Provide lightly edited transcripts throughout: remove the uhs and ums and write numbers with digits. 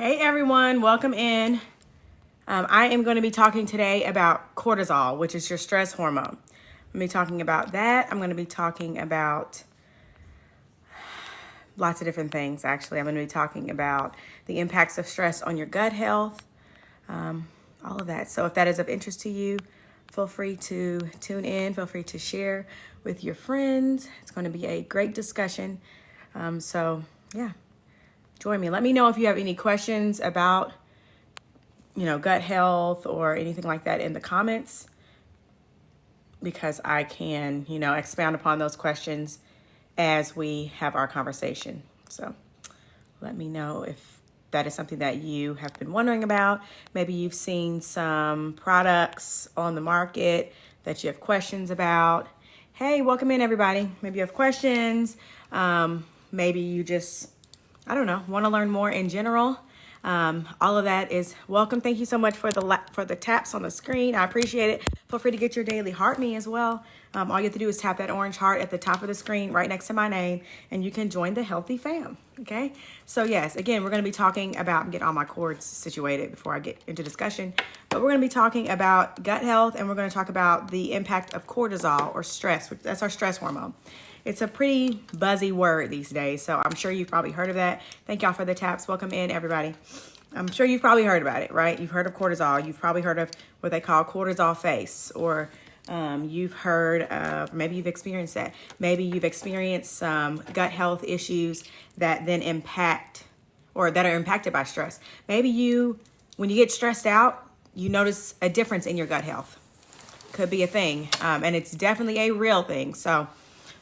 Hey everyone, welcome in. I am going to be talking today about cortisol, which is your stress hormone. I'm going to be talking about that. I'm going to be talking about lots of different things, actually. I'm going to be talking about the impacts of stress on your gut health, all of that. So if that is of interest to you, feel free to tune in. Feel free to share with your friends. It's going to be a great discussion. Yeah. Join me. Let me know if you have any questions about, gut health or anything like that in the comments, because I can, expound upon those questions as we have our conversation. So let me know if that is something that you have been wondering about. Maybe you've seen some products on the market that you have questions about. Hey, welcome in everybody. Maybe you have questions. Maybe you just want to learn more in general. All of that is welcome. Thank you so much for the taps on the screen. I appreciate it. Feel free to get your daily heart me as well. All you have to do is tap that orange heart at the top of the screen right next to my name, and you can join the healthy fam. Okay. So yes, again, we're going to be talking about, get all my cords situated before I get into discussion, but we're going to be talking about gut health, and we're going to talk about the impact of cortisol or stress, which that's our stress hormone. It's a pretty buzzy word these days, so I'm sure you've probably heard of that. Thank y'all for the taps. Welcome in, everybody. I'm sure you've probably heard about it, right? You've heard of cortisol. You've probably heard of what they call cortisol face, or you've heard of, maybe you've experienced that. Maybe you've experienced some gut health issues that then impact, or that are impacted by stress. Maybe when you get stressed out, you notice a difference in your gut health. Could be a thing, and it's definitely a real thing. So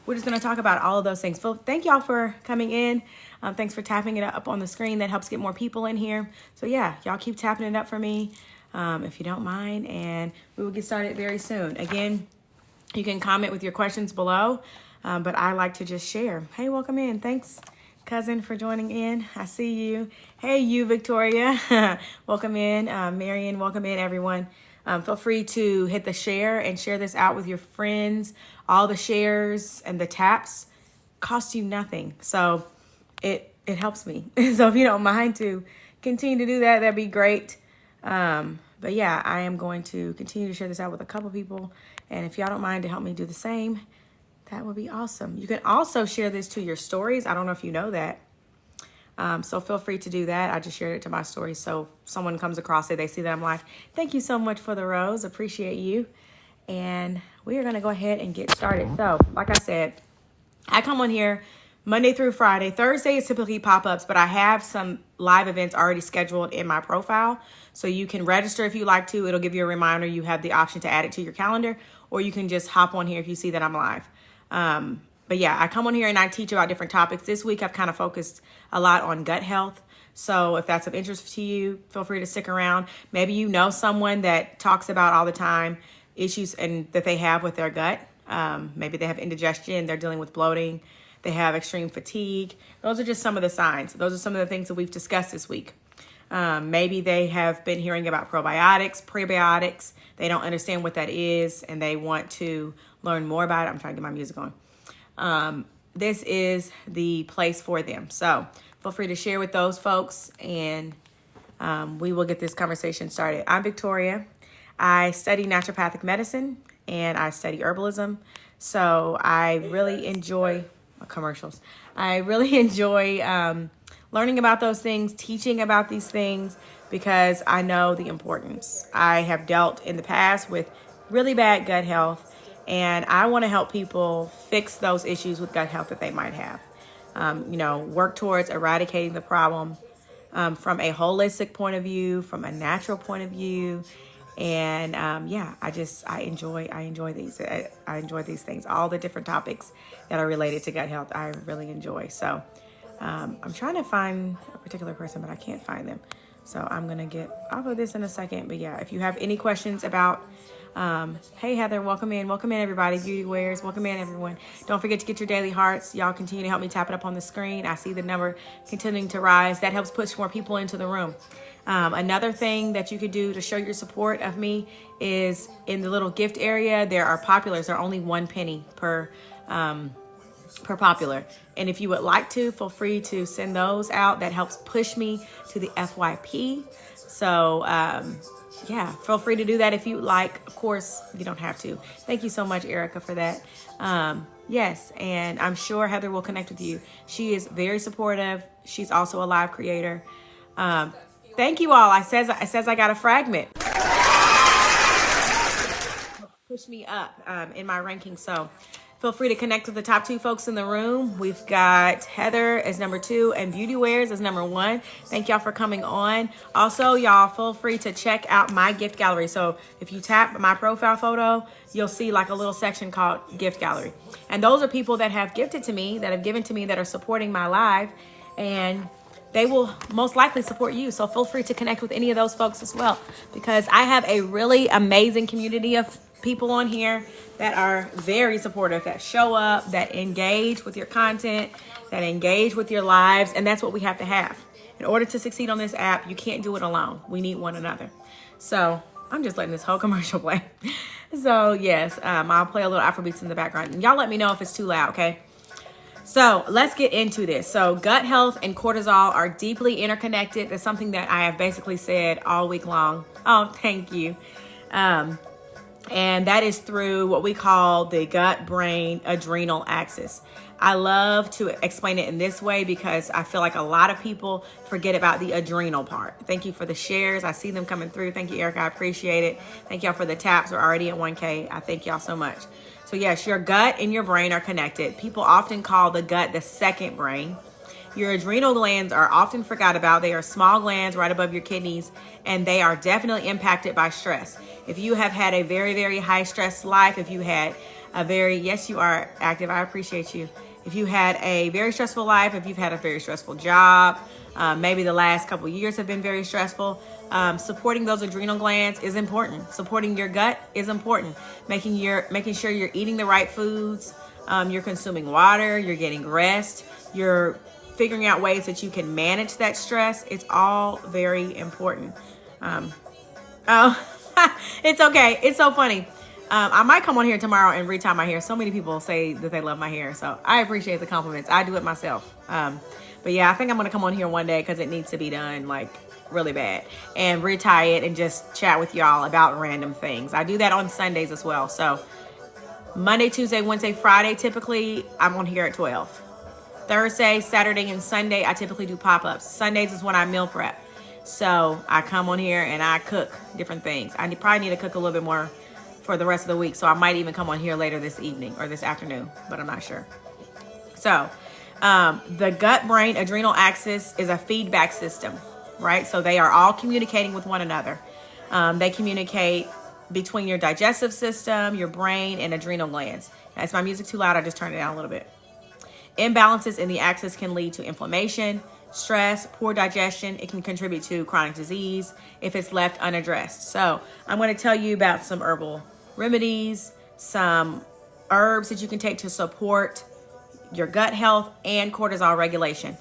we're just going to talk about all of those things. So thank y'all for coming in. Thanks for tapping it up on the screen. That helps get more people in here. So yeah, y'all keep tapping it up for me if you don't mind. And we will get started very soon. Again, you can comment with your questions below, but I like to just share. Hey, welcome in. Thanks, cousin, for joining in. I see you. Hey, you, Victoria. Welcome in. Marion, welcome in, everyone. Feel free to hit the share and share this out with your friends. All the shares and the taps cost you nothing. So it helps me. So if you don't mind to continue to do that, that'd be great. But yeah, I am going to continue to share this out with a couple people. And if y'all don't mind to help me do the same, that would be awesome. You can also share this to your stories. I don't know if you know that. So feel free to do that. I just shared it to my story. So someone comes across it, they see that I'm live. Thank you so much for the rose. Appreciate you. And we are going to go ahead and get started. So like I said, I come on here Monday through Friday. Thursday is typically pop-ups, but I have some live events already scheduled in my profile. So you can register if you like to. It'll give you a reminder. You have the option to add it to your calendar, or you can just hop on here if you see that I'm live. But yeah, I come on here and I teach about different topics. This week, I've kind of focused a lot on gut health. So if that's of interest to you, feel free to stick around. Maybe you know someone that talks about all the time issues and that they have with their gut. Maybe they have indigestion, they're dealing with bloating, they have extreme fatigue. Those are just some of the signs. Those are some of the things that we've discussed this week. Maybe they have been hearing about probiotics, prebiotics. They don't understand what that is and they want to learn more about it. I'm trying to get my music on. This is the place for them. So feel free to share with those folks, and we will get this conversation started. I'm Victoria. I study naturopathic medicine and I study herbalism. So I really enjoy commercials. I really enjoy learning about those things, teaching about these things, because I know the importance. I have dealt in the past with really bad gut health, and I want to help people fix those issues with gut health that they might have. Work towards eradicating the problem from a holistic point of view, from a natural point of view. And I enjoy these. I enjoy these things. All the different topics that are related to gut health, I really enjoy. So I'm trying to find a particular person, but I can't find them. So I'm going to get off of this in a second. But yeah, if you have any questions about, hey, Heather, welcome in. Welcome in, everybody. Beauty Wears, welcome in, everyone. Don't forget to get your daily hearts. Y'all continue to help me tap it up on the screen. I see the number continuing to rise. That helps push more people into the room. Another thing that you could do to show your support of me is in the little gift area, there are populars. They're only 1 penny per per popular. And if you would like to, feel free to send those out. That helps push me to the FYP. So yeah, feel free to do that if you like. Of course, you don't have to. Thank you so much, Erica, for that. Yes, and I'm sure Heather will connect with you. She is very supportive. She's also a live creator. Thank you all. It says I got a fragment. Push me up in my ranking. So feel free to connect with the top 2 folks in the room. We've got Heather as number 2 and Beauty Wares as number 1. Thank y'all for coming on. Also, y'all feel free to check out my gift gallery. So if you tap my profile photo, you'll see like a little section called gift gallery. And those are people that have gifted to me, that have given to me, that are supporting my live, and they will most likely support you. So feel free to connect with any of those folks as well, because I have a really amazing community of people on here that are very supportive, that show up, that engage with your content, that engage with your lives. And that's what we have to have. In order to succeed on this app, you can't do it alone. We need one another. So I'm just letting this whole commercial play. So yes, I'll play a little Afrobeats in the background. And y'all let me know if it's too loud, okay? So let's get into this. So gut health and cortisol are deeply interconnected. That's something that I have basically said all week long. Oh, thank you. And that is through what we call the gut-brain adrenal axis. I love to explain it in this way because I feel like a lot of people forget about the adrenal part. Thank you for the shares. I see them coming through. Thank you, Erica. I appreciate it. Thank y'all for the taps. We're already at 1K. I thank y'all so much. So yes, your gut and your brain are connected. People often call the gut the second brain. Your adrenal glands are often forgot about. They are small glands right above your kidneys, and they are definitely impacted by stress. If you have had a very, very high stress life, if you had a very, yes, you are active. I appreciate you. If you had a very stressful life, if you've had a very stressful job, maybe the last couple of years have been very stressful, supporting those adrenal glands is important. Supporting your gut is important. Making sure you're eating the right foods, you're consuming water, you're getting rest, you're figuring out ways that you can manage that stress. It's all very important. Oh, it's okay. It's so funny. I might come on here tomorrow and retie my hair. So many people say that they love my hair, so I appreciate the compliments. I do it myself. But yeah, I think I'm going to come on here one day because it needs to be done like really bad, and retie it and just chat with y'all about random things. I do that on Sundays as well. So Monday, Tuesday, Wednesday, Friday, typically I'm on here at 12. Thursday, Saturday, and Sunday, I typically do pop-ups. Sundays is when I meal prep. So I come on here and I cook different things. I probably need to cook a little bit more for the rest of the week. So I might even come on here later this evening or this afternoon, but I'm not sure. So the gut-brain adrenal axis is a feedback system, right? So they are all communicating with one another. They communicate between your digestive system, your brain, and adrenal glands. Now, is my music too loud? I just turned it down a little bit. Imbalances in the axis can lead to inflammation, stress, poor digestion. It can contribute to chronic disease if it's left unaddressed. So I'm going to tell you about some herbal remedies, some herbs that you can take to support your gut health and cortisol regulation.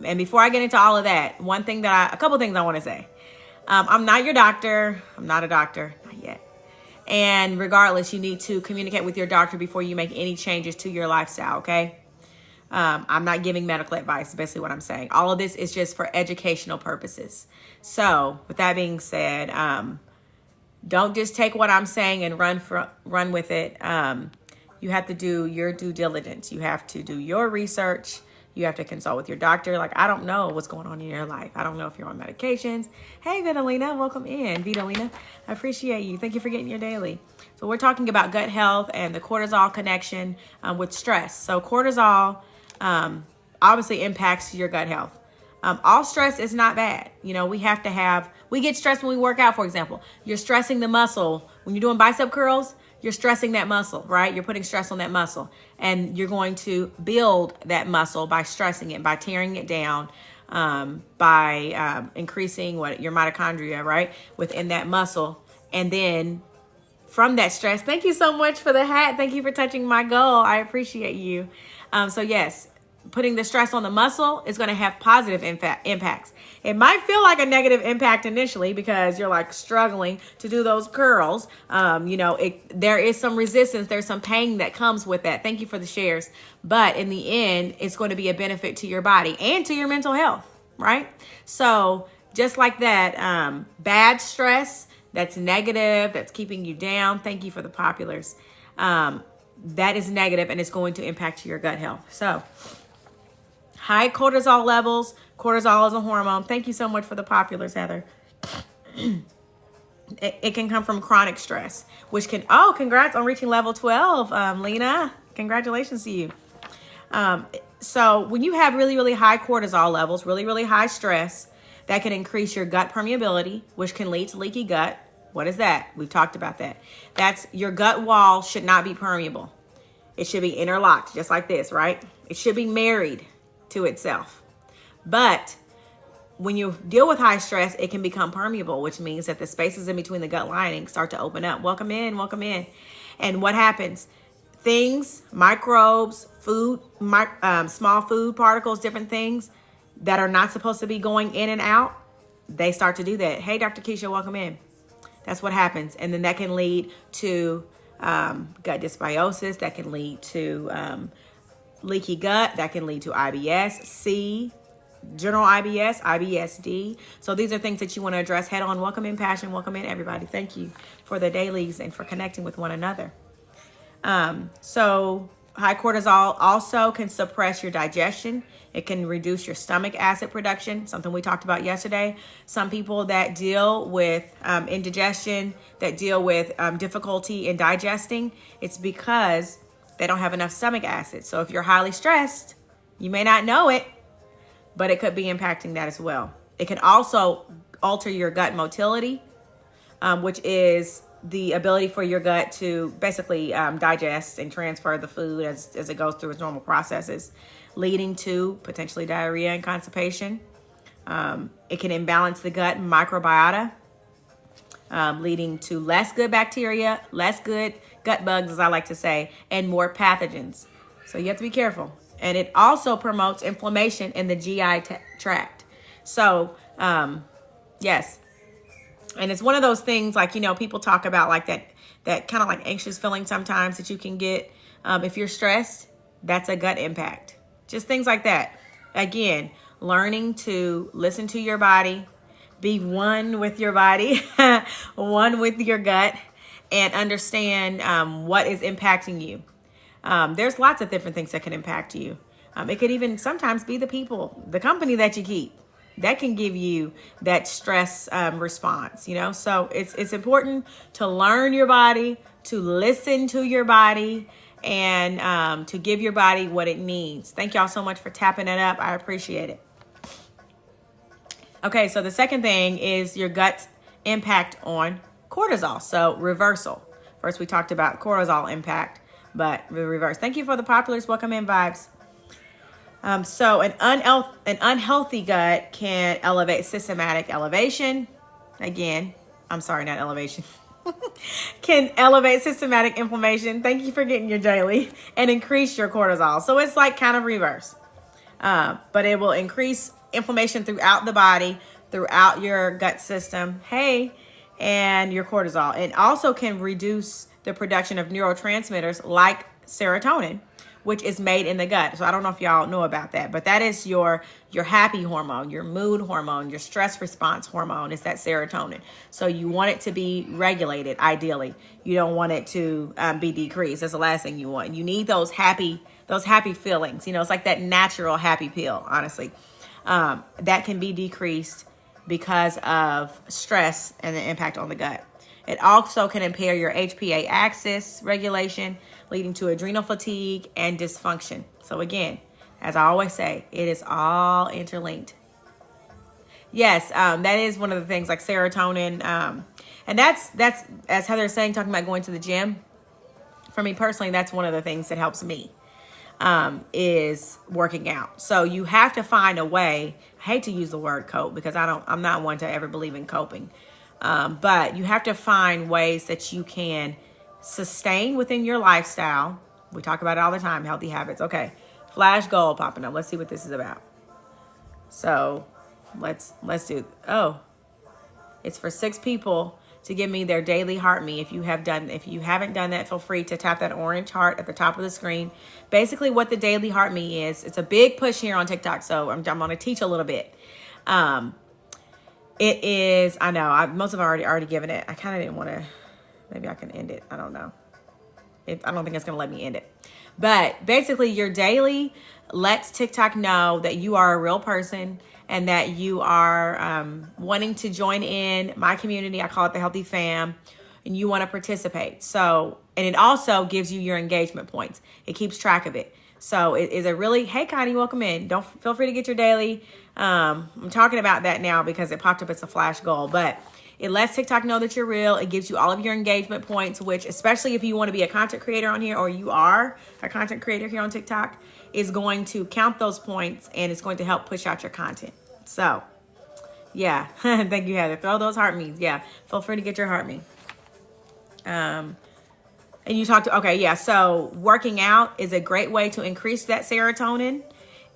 And before I get into all of that, a couple things I want to say. I'm not your doctor. I'm not a doctor, not yet. And regardless, you need to communicate with your doctor before you make any changes to your lifestyle, okay? I'm not giving medical advice, basically what I'm saying. All of this is just for educational purposes. So with that being said, don't just take what I'm saying and run with it. You have to do your due diligence. You have to do your research. You have to consult with your doctor. Like, I don't know what's going on in your life. I don't know if you're on medications. Hey, Vitalina, welcome in. Vitalina, I appreciate you. Thank you for getting your daily. So we're talking about gut health and the cortisol connection with stress. So cortisol obviously impacts your gut health. All stress is not bad. You know, we get stressed when we work out, for example. You're stressing the muscle. When you're doing bicep curls, you're stressing that muscle, right? You're putting stress on that muscle. And you're going to build that muscle by stressing it, by tearing it down, by increasing your mitochondria, right? Within that muscle. And then from that stress, thank you so much for the hat. Thank you for touching my goal. I appreciate you. So yes, putting the stress on the muscle is going to have positive impacts. It might feel like a negative impact initially because you're like struggling to do those curls. There is some resistance. There's some pain that comes with that. Thank you for the shares. But in the end, it's going to be a benefit to your body and to your mental health, right? So just like that, bad stress that's negative, that's keeping you down. Thank you for the populars. That is negative and it's going to impact your gut health. So high cortisol levels. Cortisol is a hormone. Thank you so much for the populars, Heather. It can come from chronic stress, which can, congrats on reaching level 12, Lena. Congratulations to you. So when you have really, really high cortisol levels, really, really high stress, that can increase your gut permeability, which can lead to leaky gut. What is that? We've talked about that. That's your gut wall should not be permeable. It should be interlocked, just like this, right? It should be married to itself. But when you deal with high stress, it can become permeable, which means that the spaces in between the gut lining start to open up. Welcome in, welcome in. And what happens? Things, microbes, food, small food particles, different things that are not supposed to be going in and out, they start to do that. Hey, Dr. Keisha, welcome in. That's what happens. And then that can lead to gut dysbiosis. That can lead to leaky gut. That can lead to IBS-C, general IBS, IBS-D. So these are things that you want to address head on. Welcome in, Passion. Welcome in, everybody. Thank you for the dailies and for connecting with one another. So high cortisol also can suppress your digestion. It can reduce your stomach acid production, something we talked about yesterday. Some people that deal with indigestion, that deal with difficulty in digesting, it's because they don't have enough stomach acid. So if you're highly stressed, you may not know it, but it could be impacting that as well. It can also alter your gut motility, which is the ability for your gut to basically digest and transfer the food as it goes through its normal processes, leading to potentially diarrhea and constipation. It can imbalance the gut microbiota, leading to less good bacteria, less good gut bugs, as I like to say, and more pathogens. So you have to be careful. And it also promotes inflammation in the GI tract. So, yes. And it's one of those things like, people talk about like that kind of like anxious feeling sometimes that you can get if you're stressed. That's a gut impact. Just things like that. Again, learning to listen to your body, be one with your body, one with your gut, and understand what is impacting you. There's lots of different things that can impact you. It could even sometimes be the people, the company that you keep. That can give you that stress response, So it's important to learn your body, to listen to your body, and to give your body what it needs. Thank y'all so much for tapping it up. I appreciate it. Okay, so the second thing is your gut's impact on cortisol. So reversal. First, we talked about cortisol impact, but reverse. Thank you for the populars. Welcome in, Vibes. So an unhealthy gut can elevate systematic elevation. Again, I'm sorry, not elevation. Can elevate systematic inflammation. Thank you for getting your daily, and increase your cortisol. So it's like kind of reverse. But it will increase inflammation throughout the body, throughout your gut system. And your cortisol. It also can reduce the production of neurotransmitters like serotonin, which is made in the gut. So I don't know if y'all know about that, but that is your happy hormone, your mood hormone, your stress response hormone is that serotonin. So you want it to be regulated, ideally. You don't want it to be decreased. That's the last thing you want. You need those happy feelings. It's like that natural happy pill, honestly. That can be decreased because of stress and the impact on the gut. It also can impair your HPA axis regulation, leading to adrenal fatigue and dysfunction. So again, as I always say, it is all interlinked. Yes, that is one of the things like serotonin. And that's, as Heather is saying, talking about going to the gym. For me personally, that's one of the things that helps me, is working out. So you have to find a way. I hate to use the word cope because I'm not one to ever believe in coping. But you have to find ways that you can sustain within your lifestyle. We talk about it all the time, healthy habits. Okay. Flash goal popping up. Let's see what this is about. So let's do, oh, it's for 6 people to give me their daily heart me. If you haven't done that, feel free to tap that orange heart at the top of the screen. Basically what the daily heart me is, it's a big push here on TikTok. So I'm going to teach a little bit. It is, I know, most of them already given it. I kind of didn't want to, maybe I can end it. I don't know. I don't think it's going to let me end it. But basically your daily lets TikTok know that you are a real person and that you are wanting to join in my community. I call it the Healthy Fam, and you want to participate. So, and it also gives you your engagement points. It keeps track of it. So it is a really, hey Connie, welcome in. Don't feel free to get your daily. I'm talking about that now because it popped up. It's a flash goal, but it lets TikTok know that you're real. It gives you all of your engagement points, which especially if you want to be a content creator on here, or you are a content creator here on TikTok, is going to count those points and it's going to help push out your content. So yeah, thank you, Heather. Throw those heart me's. Yeah, feel free to get your heart me. And you talked to, okay, yeah. So working out is a great way to increase that serotonin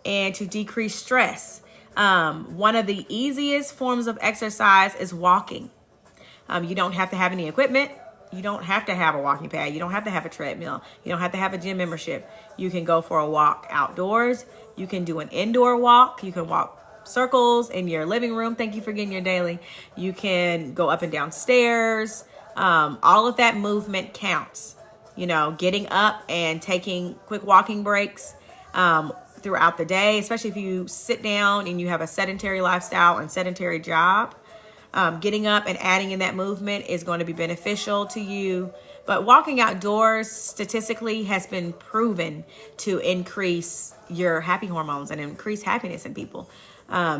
and to decrease stress. One of the easiest forms of exercise is walking. You don't have to have any equipment. You don't have to have a walking pad. You don't have to have a treadmill. You don't have to have a gym membership. You can go for a walk outdoors. You can do an indoor walk. You can walk circles in your living room. Thank you for getting your daily. You can go up and down stairs. All of that movement counts. You know, getting up and taking quick walking breaks throughout the day, especially if you sit down and you have a sedentary lifestyle and sedentary job. Getting up and adding in that movement is going to be beneficial to you. But walking outdoors statistically has been proven to increase your happy hormones and increase happiness in people.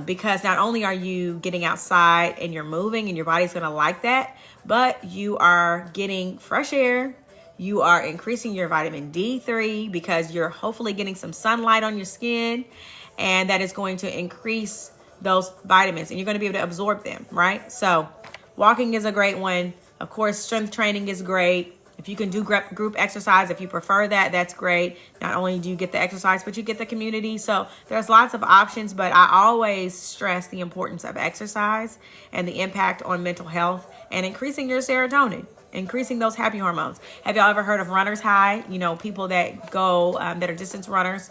Because not only are you getting outside and you're moving and your body's going to like that, but you are getting fresh air. You are increasing your vitamin D3 because you're hopefully getting some sunlight on your skin, and that is going to increase those vitamins and you're going to be able to absorb them, right? So walking is a great one. Of course, strength training is great. If you can do group exercise, if you prefer that, that's great. Not only do you get the exercise, but you get the community. So there's lots of options, but I always stress the importance of exercise and the impact on mental health and increasing your serotonin, increasing those happy hormones. Have y'all ever heard of runner's high? You know, people that go, that are distance runners,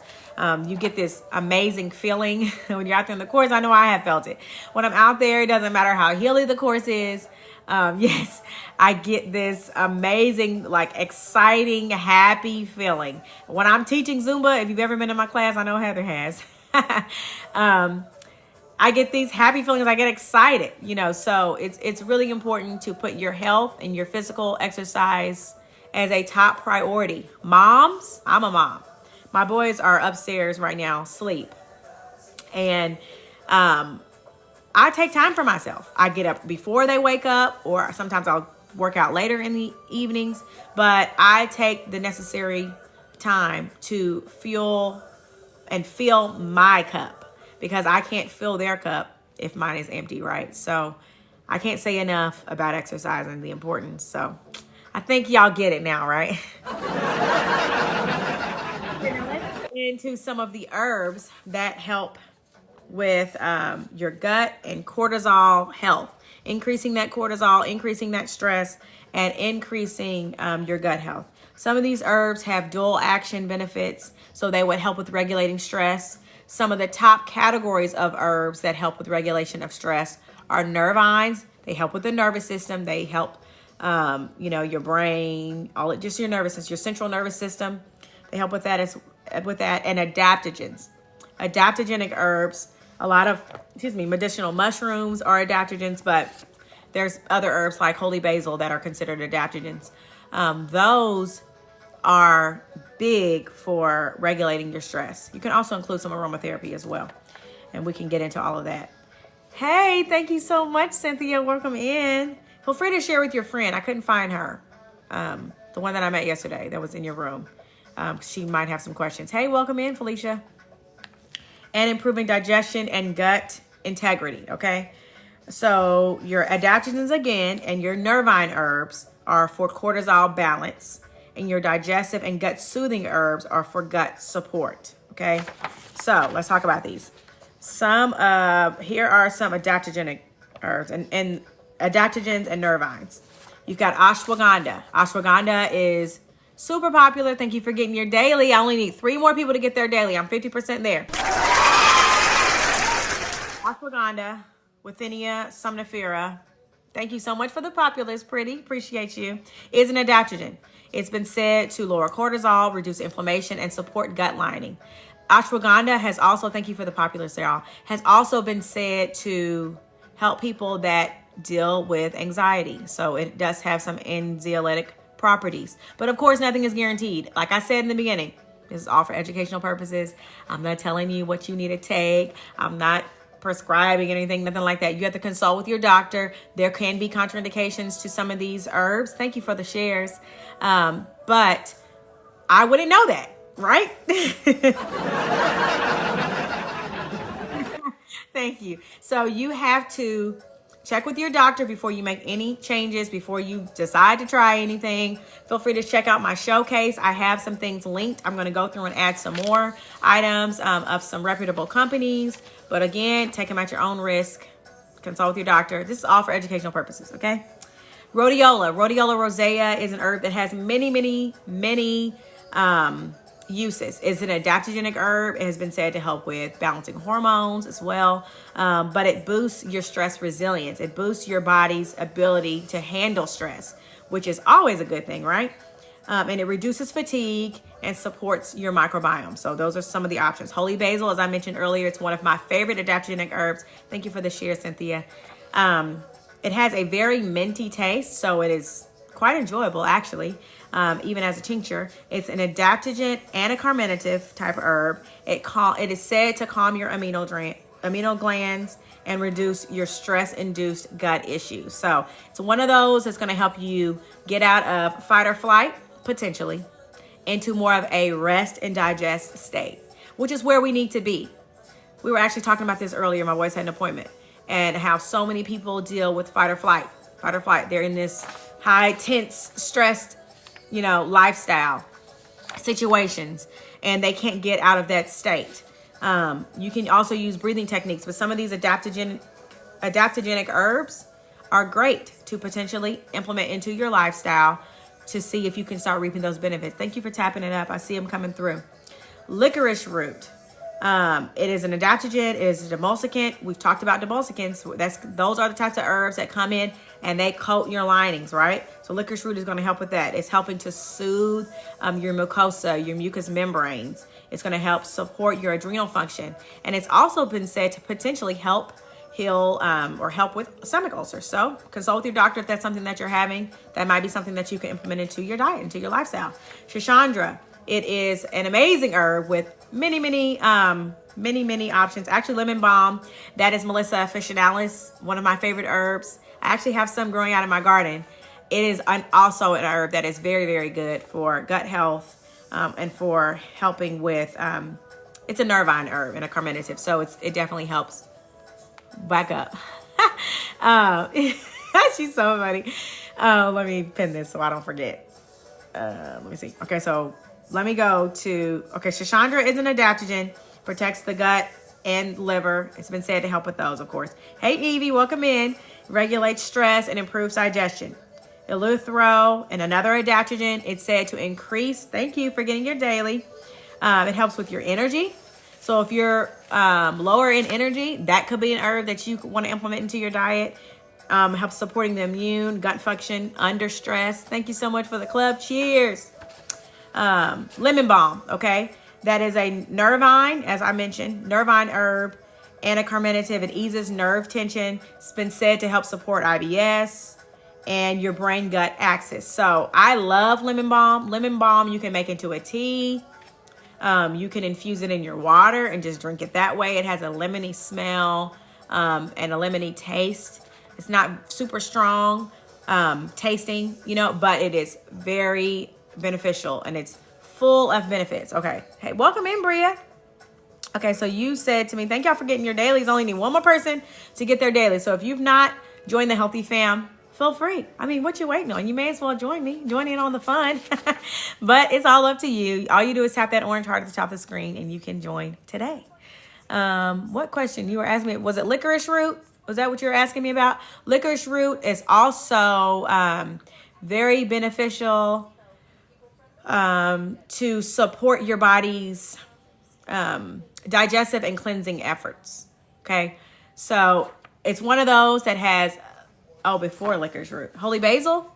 you get this amazing feeling when you're out there in the course. I know I have felt it. When I'm out there, it doesn't matter how hilly the course is. Yes, I get this amazing, like exciting, happy feeling. When I'm teaching Zumba, if you've ever been in my class, I know Heather has. I get these happy feelings. I get excited, you know, so it's really important to put your health and your physical exercise as a top priority. Moms, I'm a mom. My boys are upstairs right now, asleep. And I take time for myself. I get up before they wake up, or sometimes I'll work out later in the evenings, but I take the necessary time to fuel and fill my cup, because I can't fill their cup if mine is empty, right? So I can't say enough about exercise and the importance. So I think y'all get it now, right? Into some of the herbs that help with your gut and cortisol health, increasing that cortisol, increasing that stress, and increasing your gut health. Some of these herbs have dual action benefits, so they would help with regulating stress. Some of the top categories of herbs that help with regulation of stress are nervines. They help with the nervous system. They help, your brain, just your nervous system, your central nervous system. They help with that and adaptogens. Adaptogenic herbs, a lot of, medicinal mushrooms are adaptogens, but there's other herbs like holy basil that are considered adaptogens. Those are big for regulating your stress. You can also include some aromatherapy as well, and we can get into all of that. Hey, thank you so much, Cynthia. Welcome in. Feel free to share with your friend. I couldn't find her, the one that I met yesterday that was in your room. She might have some questions. Hey, welcome in, Felicia. And improving digestion and gut integrity, okay? So your adaptogens again and your nervine herbs are for cortisol balance, and your digestive and gut soothing herbs are for gut support, Okay, so let's talk about these. Here are some adaptogenic herbs and adaptogens and nervines. You've got ashwagandha. Ashwagandha is super popular. Thank you for getting your daily. I only need 3 more people to get their daily. I'm 50% there. Ashwagandha, Withinia somnifera. Thank you so much for the populace, pretty. Appreciate you. Is an adaptogen. It's been said to lower cortisol, reduce inflammation, and support gut lining. Ashwagandha has also, thank you for the populace, y'all, has also been said to help people that deal with anxiety. So it does have some anxiolytic properties. But of course, nothing is guaranteed. Like I said in the beginning, this is all for educational purposes. I'm not telling you what you need to take. I'm not prescribing anything, nothing like that. You have to consult with your doctor. There can be contraindications to some of these herbs. Thank you for the shares. But I wouldn't know that, right? Thank you. So you have to check with your doctor before you make any changes, before you decide to try anything. Feel free to check out my showcase. I have some things linked. I'm going to go through and add some more items of some reputable companies. But again, take them at your own risk. Consult with your doctor. This is all for educational purposes, okay? Rhodiola. Rhodiola rosea is an herb that has many uses. It's an adaptogenic herb. It has been said to help with balancing hormones as well. But it boosts your stress resilience. It boosts your body's ability to handle stress, which is always a good thing, right? And it reduces fatigue and supports your microbiome. So those are some of the options. Holy basil, as I mentioned earlier, it's one of my favorite adaptogenic herbs. Thank you for the share, Cynthia. It has a very minty taste, so it is quite enjoyable, actually. Even as a tincture. It's an adaptogen and a carminative type of herb. It is said to calm your adrenal glands and reduce your stress-induced gut issues. So it's one of those that's going to help you get out of fight or flight, potentially, into more of a rest and digest state, which is where we need to be. We were actually talking about this earlier. My boys had an appointment, and how so many people deal with fight or flight. Fight or flight. They're in this high, tense, stressed lifestyle situations, and they can't get out of that state. You can also use breathing techniques, but some of these adaptogenic herbs are great to potentially implement into your lifestyle to see if you can start reaping those benefits. Thank you for tapping it up. I see them coming through. Licorice root. It is an adaptogen. It is an emulsicant. We've talked about emulsicants. Those are the types of herbs that come in and they coat your linings, right? So licorice root is going to help with that. It's helping to soothe your mucosa, your mucous membranes. It's going to help support your adrenal function. And it's also been said to potentially help heal or help with stomach ulcers. So consult with your doctor if that's something that you're having. That might be something that you can implement into your diet, into your lifestyle. Shashandra. It is an amazing herb with many options. Actually, lemon balm, that is Melissa officinalis, one of my favorite herbs. I actually have some growing out in my garden. It is also an herb that is very, very good for gut health and for helping with, it's a nervine herb and a carminative. So it definitely helps. Back up. She's so funny. Let me pin this so I don't forget. Let me see. Okay, so let me go to, Shashandra is an adaptogen, protects the gut and liver. It's been said to help with those, of course. Hey, Evie, welcome in. Regulates stress and improves digestion. Eleuthero and another adaptogen. It's said to increase, thank you for getting your daily. It helps with your energy. So if you're lower in energy, that could be an herb that you want to implement into your diet. Helps supporting the immune, gut function, under stress. Thank you so much for the club. Cheers. Lemon balm, okay? That is a nervine, as I mentioned, nervine herb and a carminative. It eases nerve tension. It's been said to help support IBS and your brain-gut axis. So I love lemon balm. Lemon balm you can make into a tea. You can infuse it in your water and just drink it that way. It has a lemony smell and a lemony taste. It's not super strong tasting, but it is very beneficial and it's full of benefits. Okay. Hey, welcome in, Bria. Okay, so you said to me, thank y'all for getting your dailies. Only need one more person to get their daily. So if you've not joined the Healthy Fam, feel free. I mean, what you waiting on? You may as well join me. Join in on the fun. But it's all up to you. All you do is tap that orange heart at the top of the screen and you can join today. What question you were asking me? Was it licorice root? Was that what you were asking me about? Licorice root is also very beneficial to support your body's digestive and cleansing efforts. Okay, so it's one of those that has, before licorice root, holy basil.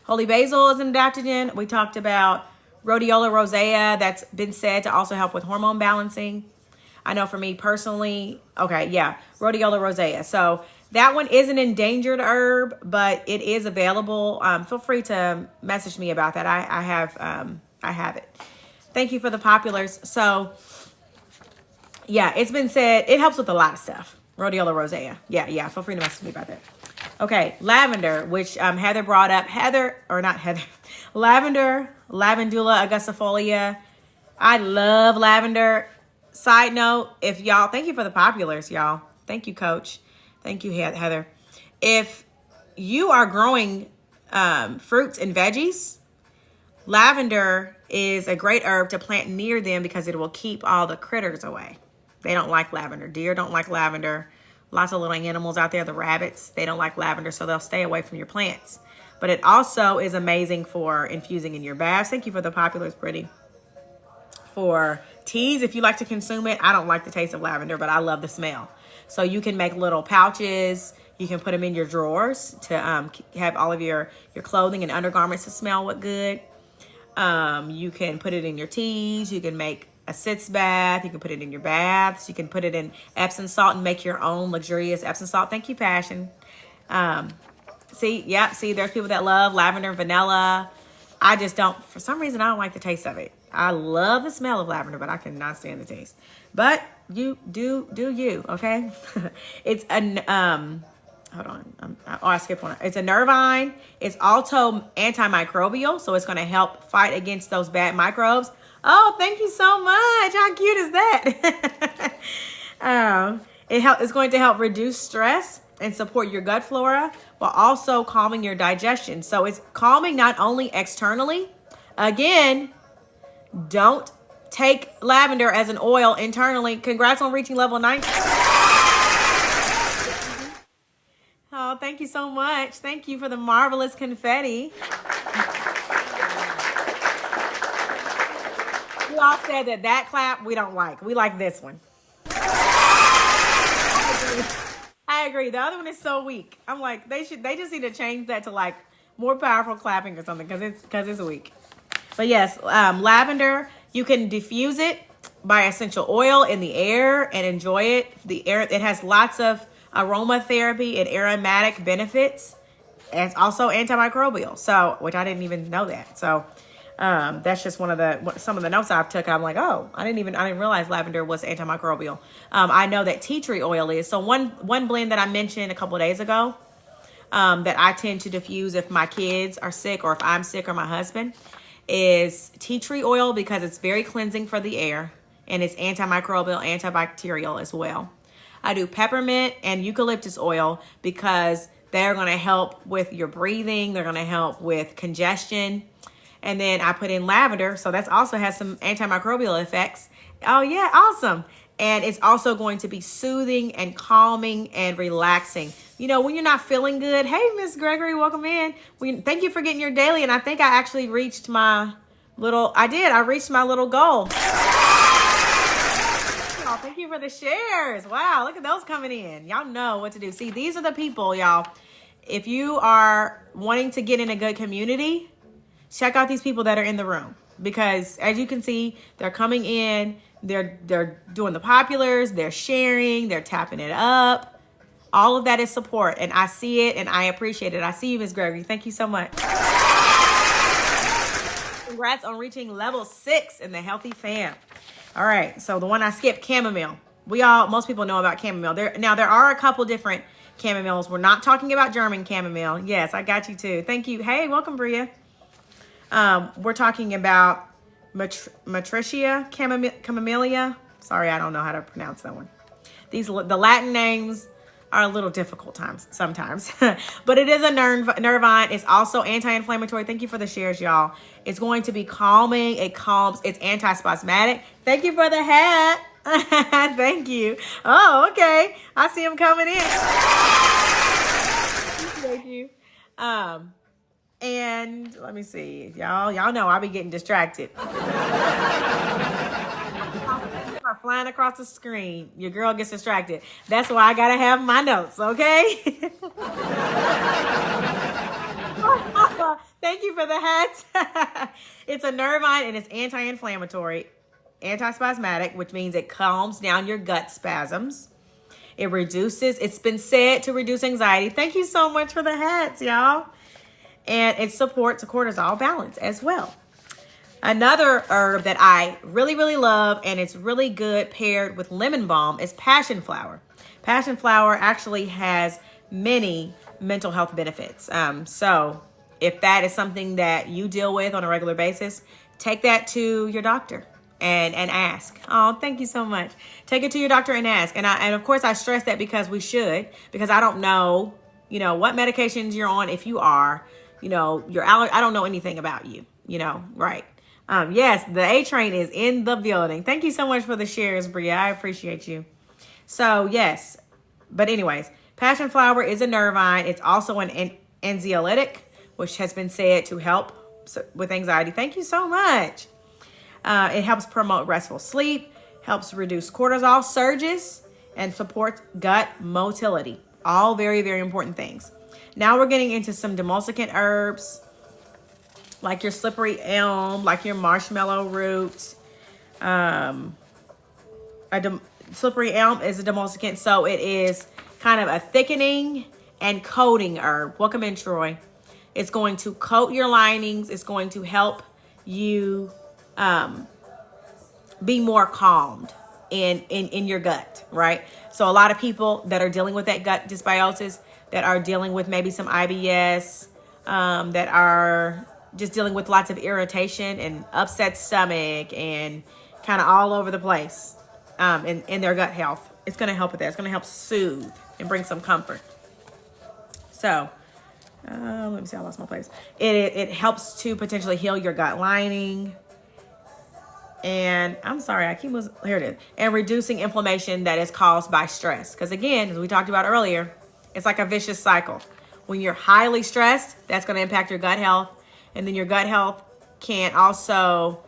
Holy basil is an adaptogen. We talked about rhodiola rosea. That's been said to also help with hormone balancing. I know for me personally, rhodiola rosea. So that one is an endangered herb, but it is available. Feel free to message me about that. I have it. Thank you for the populars. So yeah, it's been said it helps with a lot of stuff. Rhodiola rosea. Yeah. Feel free to message me about that. Okay, lavender, which Heather brought up. Lavender, Lavandula augustifolia. I love lavender. Side note, if y'all, thank you for the populars, y'all. Thank you, Coach. Thank you, Heather. If you are growing fruits and veggies, lavender is a great herb to plant near them because it will keep all the critters away. They don't like lavender. Deer don't like lavender. Lots of little animals out there, the rabbits, they don't like lavender, so they'll stay away from your plants. But it also is amazing for infusing in your baths. Thank you for the populars, Brittany. For teas, if you like to consume it, I don't like the taste of lavender, but I love the smell. So you can make little pouches. You can put them in your drawers to have all of your clothing and undergarments to smell good. You can put it in your teas. You can make a sitz bath. You can put it in your baths. You can put it in Epsom salt and make your own luxurious Epsom salt. Thank you, Passion. See, there's people that love lavender and vanilla. I just don't, for some reason, I don't like the taste of it. I love the smell of lavender, but I cannot stand the taste. But you do you, okay? It's hold on. I skipped one. It's a nervine. It's also antimicrobial, so it's going to help fight against those bad microbes. Oh, thank you so much. How cute is that? It's going to help reduce stress and support your gut flora while also calming your digestion. So it's calming not only externally. Again, don't take lavender as an oil internally. Congrats on reaching level 9. Oh, thank you so much. Thank you for the marvelous confetti. You all said that clap we don't like. We like this one. I agree. The other one is so weak. I'm like, they just need to change that to like more powerful clapping or something because it's weak. But yes, lavender, you can diffuse it by essential oil in the air and enjoy it. It has lots of aromatherapy and aromatic benefits. And it's also antimicrobial. So, which I didn't even know that. So, that's just some of the notes I've took. I'm like, oh, I didn't realize lavender was antimicrobial. I know that tea tree oil is. So one blend that I mentioned a couple of days ago, that I tend to diffuse if my kids are sick or if I'm sick or my husband, is tea tree oil because it's very cleansing for the air and it's antimicrobial, antibacterial as well. I do peppermint and eucalyptus oil because they're going to help with your breathing. They're going to help with congestion. And then I put in lavender. So that also has some antimicrobial effects. Oh yeah, awesome. And it's also going to be soothing and calming and relaxing. You know, when you're not feeling good. Hey, Miss Gregory, welcome in. Thank you for getting your daily. And I think I actually reached my I reached my little goal. Oh, thank you for the shares. Wow, look at those coming in. Y'all know what to do. See, these are the people, y'all. If you are wanting to get in a good community, check out these people that are in the room. Because as you can see, they're coming in. They're doing the populars, they're sharing, they're tapping it up. All of that is support, and I see it, and I appreciate it. I see you, Miss Gregory. Thank you so much. Congrats on reaching level 6 in the Healthy Fam. All right, so the one I skipped, chamomile. Most people know about chamomile. There are a couple different chamomiles. We're not talking about German chamomile. Yes, I got you too. Thank you. Hey, welcome, Bria. We're talking about Matricia camellia. Sorry, I don't know how to pronounce that one. The Latin names are a little difficult times sometimes. But it is a nervine. It's also anti-inflammatory. Thank you for the shares, y'all. It's going to be calming. It calms. It's anti-spasmodic. Thank you for the hat. Thank you. Oh, okay. I see him coming in. Thank you. And let me see, y'all know I be getting distracted. Are flying across the screen. Your girl gets distracted. That's why I gotta have my notes, okay? Thank you for the hat. It's a nervine and it's anti-inflammatory, anti-spasmodic, which means it calms down your gut spasms. It reduces, it's been said to reduce anxiety. Thank you so much for the hats, y'all. And it supports a cortisol balance as well. Another herb that I really, really love, and it's really good paired with lemon balm, is passion flower. Passion flower actually has many mental health benefits. So if that is something that you deal with on a regular basis, take that to your doctor and ask. Oh, thank you so much. Take it to your doctor and ask. And of course I stress that because I don't know, what medications you're on. If you are, I don't know anything about you, right. Yes, the A train is in the building. Thank you so much for the shares, Bria. I appreciate you. So yes, but anyways, passion flower is a nervine. It's also an anxiolytic, which has been said to help with anxiety. Thank you so much. It helps promote restful sleep, helps reduce cortisol surges, and supports gut motility. All very, very important things. Now we're getting into some demulcicant herbs, like your slippery elm, like your marshmallow root. Slippery elm is a demulcicant, so it is kind of a thickening and coating herb. Welcome in, Troy. It's going to coat your linings. It's going to help you be more calmed in your gut, right? So a lot of people that are dealing with that gut dysbiosis, that are dealing with maybe some IBS, that are just dealing with lots of irritation and upset stomach and kind of all over the place in their gut health. It's going to help with that. It's going to help soothe and bring some comfort. So let me see, I lost my place. It helps to potentially heal your gut lining. And I'm sorry, here it is. And reducing inflammation that is caused by stress. Because again, as we talked about earlier, it's like a vicious cycle. When you're highly stressed, that's going to impact your gut health. And then your gut health can also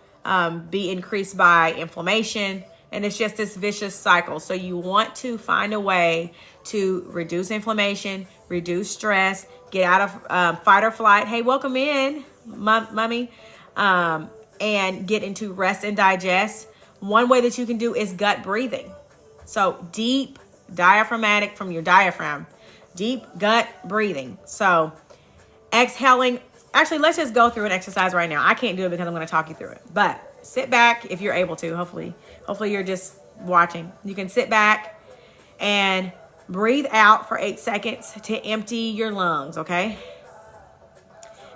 be increased by inflammation. And it's just this vicious cycle. So you want to find a way to reduce inflammation, reduce stress, get out of fight or flight. Hey, welcome in, mommy. And get into rest and digest. One way that you can do is gut breathing. So deep diaphragmatic from your diaphragm, deep gut breathing. So exhaling. Actually, let's just go through an exercise right now. I can't do it because I'm going to talk you through it. But sit back if you're able to. Hopefully you're just watching. You can sit back and breathe out for 8 seconds to empty your lungs, okay?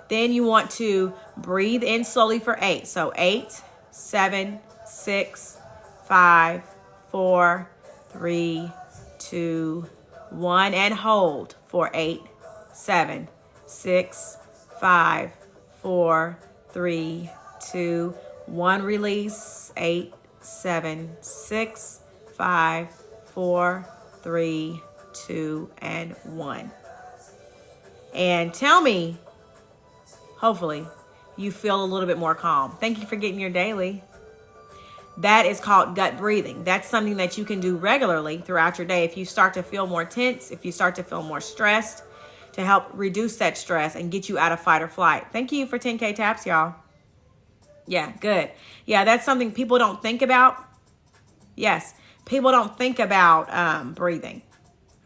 Then you want to breathe in slowly for 8. So 8, 7, 6, 5, 4, 3, 2, 1. And hold for 8, 7, 6, 5, 4, 3, 2, 1. Release. 8, 7, 6, 5, 4, 3, 2, and 1. And tell me, hopefully, you feel a little bit more calm. Thank you for getting your daily. That is called gut breathing. That's something that you can do regularly throughout your day. If you start to feel more tense, if you start to feel more stressed, to help reduce that stress and get you out of fight or flight. Thank you for 10K taps, y'all. Yeah, good. Yeah, that's something people don't think about. Yes, people don't think about breathing,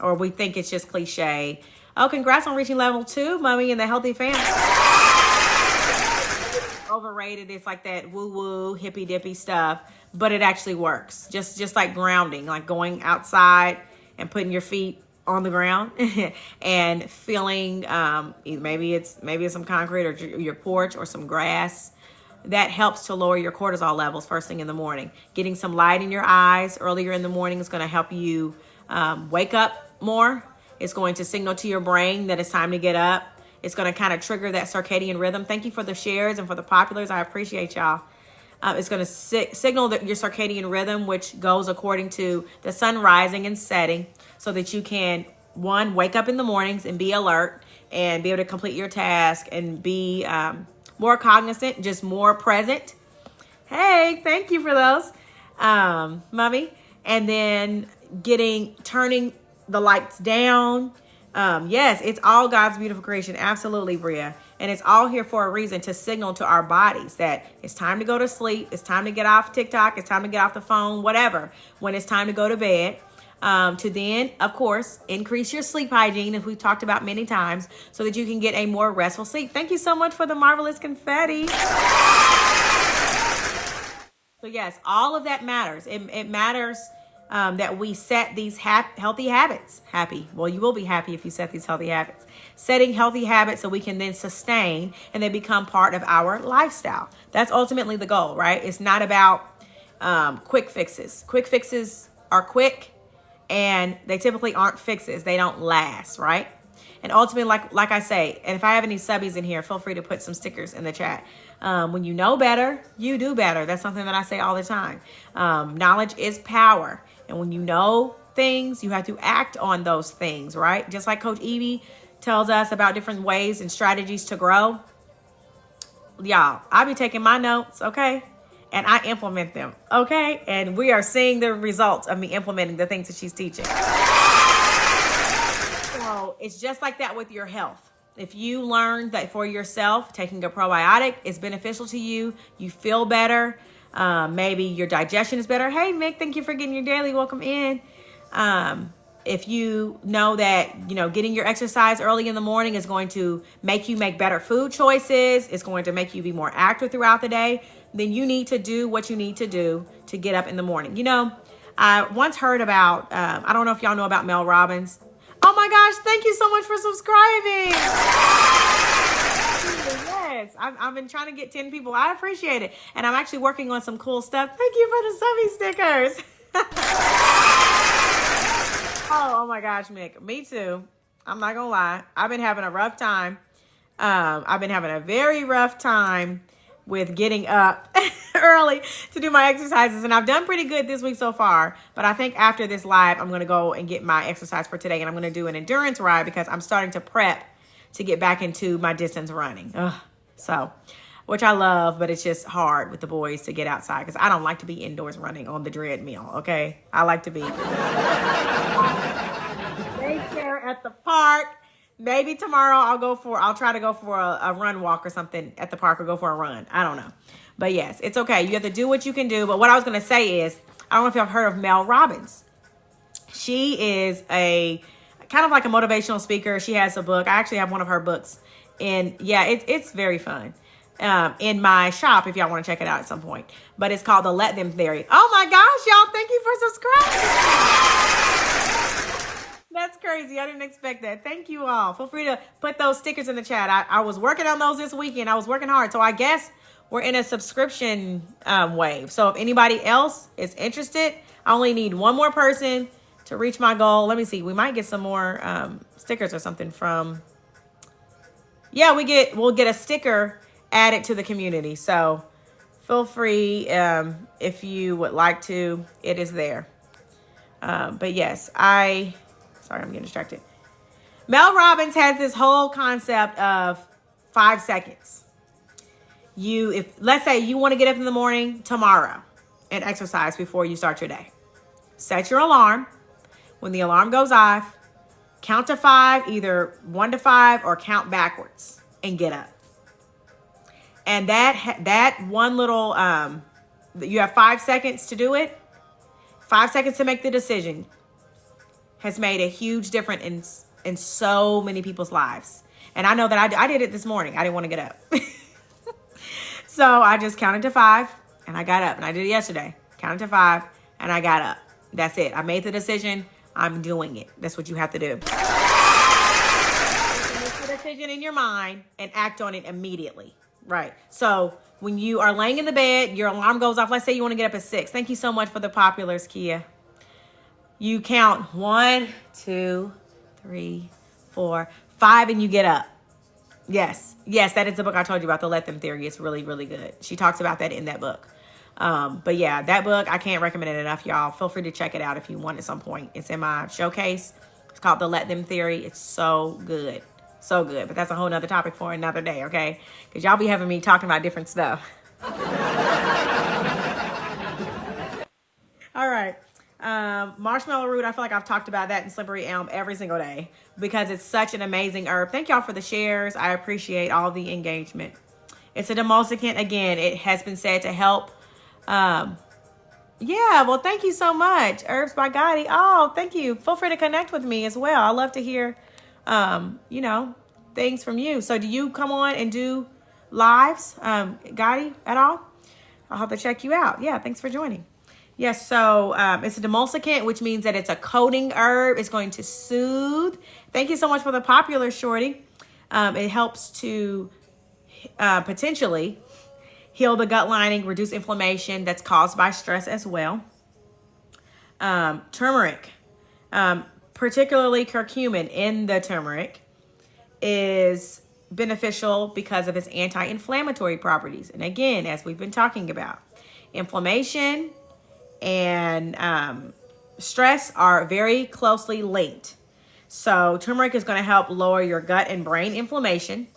or we think it's just cliche. Oh, congrats on reaching level 2, mommy, in the healthy family. Overrated. It's like that woo-woo, hippy-dippy stuff, but it actually works. Just like grounding, like going outside and putting your feet on the ground and feeling maybe it's some concrete or your porch or some grass. That helps to lower your cortisol levels first thing in the morning. Getting some light in your eyes earlier in the morning is going to help you wake up more. It's going to signal to your brain that it's time to get up. It's going to kind of trigger that circadian rhythm. Thank you for the shares and for the populars. I appreciate y'all. It's going to signal that your circadian rhythm, which goes according to the sun rising and setting, so that you can, one, wake up in the mornings and be alert and be able to complete your task and be more cognizant, just more present. Hey, thank you for those, Mommy. And then turning the lights down. Yes, it's all God's beautiful creation. Absolutely, Bria. And it's all here for a reason, to signal to our bodies that it's time to go to sleep. It's time to get off TikTok. It's time to get off the phone, whatever, when it's time to go to bed. To then, of course, increase your sleep hygiene, as we've talked about many times, so that you can get a more restful sleep. Thank you so much for the marvelous confetti. So yes, all of that matters. It matters that we set these healthy habits. Well, you will be happy if you set these healthy habits. Setting healthy habits so we can then sustain and they become part of our lifestyle. That's ultimately the goal, right? It's not about quick fixes. Quick fixes are quick, and they typically aren't fixes. They don't last, right? And ultimately, like I say, and if I have any subbies in here, feel free to put some stickers in the chat. When you know better, you do better. That's something that I say all the time. Knowledge is power. And when you know things, you have to act on those things, right? Just like Coach Evie tells us about different ways and strategies to grow. Y'all, I be taking my notes, okay? And I implement them, okay? And we are seeing the results of me implementing the things that she's teaching. So it's just like that with your health. If you learn that for yourself, taking a probiotic is beneficial to you, you feel better, maybe your digestion is better. Hey, Mick, thank you for getting your daily. Welcome in. If you know that, getting your exercise early in the morning is going to make you make better food choices, it's going to make you be more active throughout the day, then you need to do what you need to do to get up in the morning. I once heard about, I don't know if y'all know about Mel Robbins. Oh my gosh, thank you so much for subscribing. Yes, I've been trying to get 10 people. I appreciate it. And I'm actually working on some cool stuff. Thank you for the subby stickers. Oh my gosh, Mick. Me too. I'm not going to lie. I've been having a rough time. I've been having a very rough time with getting up early to do my exercises. And I've done pretty good this week so far. But I think after this live, I'm going to go and get my exercise for today. And I'm going to do an endurance ride because I'm starting to prep to get back into my distance running. So, which I love, but it's just hard with the boys to get outside because I don't like to be indoors running on the treadmill, okay? I like to be daycare at the park. Maybe tomorrow I'll try to go for a run walk or something at the park, or go for a run. I don't know. But yes, it's okay. You have to do what you can do. But what I was going to say is, I don't know if y'all have heard of Mel Robbins. She is a kind of like a motivational speaker. She has a book. I actually have one of her books. And yeah, it's very fun. In my shop, if y'all want to check it out at some point. But it's called the Let Them Theory. Oh my gosh, y'all, thank you for subscribing. That's crazy. I didn't expect that. Thank you all. Feel free to put those stickers in the chat. I was working on those this weekend. I was working hard. So I guess we're in a subscription wave. So if anybody else is interested, I only need one more person to reach my goal. Let me see. We might get some more stickers or something from... Yeah, we'll get a sticker added to the community. So feel free if you would like to. It is there. But yes, sorry, I'm getting distracted. Mel Robbins has this whole concept of 5 seconds. Let's say you want to get up in the morning tomorrow and exercise before you start your day. Set your alarm. When the alarm goes off, count to 5, either 1 to 5 or count backwards and get up. And that one little, you have 5 seconds to do it. 5 seconds to make the decision has made a huge difference in so many people's lives. And I know that I did it this morning. I didn't want to get up. So I just counted to 5 and I got up. And I did it yesterday. Counted to 5 and I got up. That's it. I made the decision. I'm doing it. That's what you have to do. Make the decision in your mind and act on it immediately. Right. So when you are laying in the bed, your alarm goes off. Let's say you want to get up at 6. Thank you so much for the populars, Kia. You count 1, 2, 3, 4, 5, and you get up. Yes, that is the book I told you about, the Let Them Theory. It's really, really good. She talks about that in that book. But yeah, that book, I can't recommend it enough, y'all. Feel free to check it out if you want at some point. It's in my showcase. It's called The Let Them Theory. It's so good. So good. But that's a whole nother topic for another day, okay? Because y'all be having me talking about different stuff. All right. Marshmallow root, I feel like I've talked about that in slippery elm every single day because it's such an amazing herb. Thank y'all for the shares. I appreciate all the engagement. It's a demulcicant. Again, it has been said to help. Yeah, well, thank you so much. Herbs by Gotti. Oh, thank you. Feel free to connect with me as well. I love to hear, things from you. So do you come on and do lives, Gotti, at all? I'll have to check you out. Yeah, thanks for joining. Yes, so it's a demulcicant, which means that it's a coating herb. It's going to soothe. Thank you so much for the popular, Shorty. It helps to potentially heal the gut lining, reduce inflammation that's caused by stress as well. Turmeric, particularly curcumin in the turmeric, is beneficial because of its anti-inflammatory properties. And again, as we've been talking about, inflammation and stress are very closely linked. So turmeric is going to help lower your gut and brain inflammation.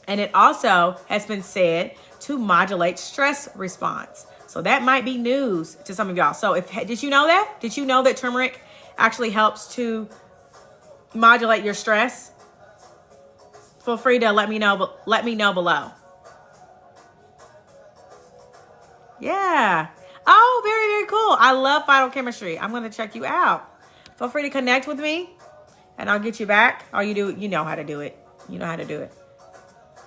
And it also has been said to modulate stress response. So that might be news to some of y'all. So did you know that? Did you know that turmeric actually helps to modulate your stress? Feel free to let me know below. Yeah. Oh, very, very cool. I love phytochemistry. I'm going to check you out. Feel free to connect with me and I'll get you back. All you do, you know how to do it. You know how to do it.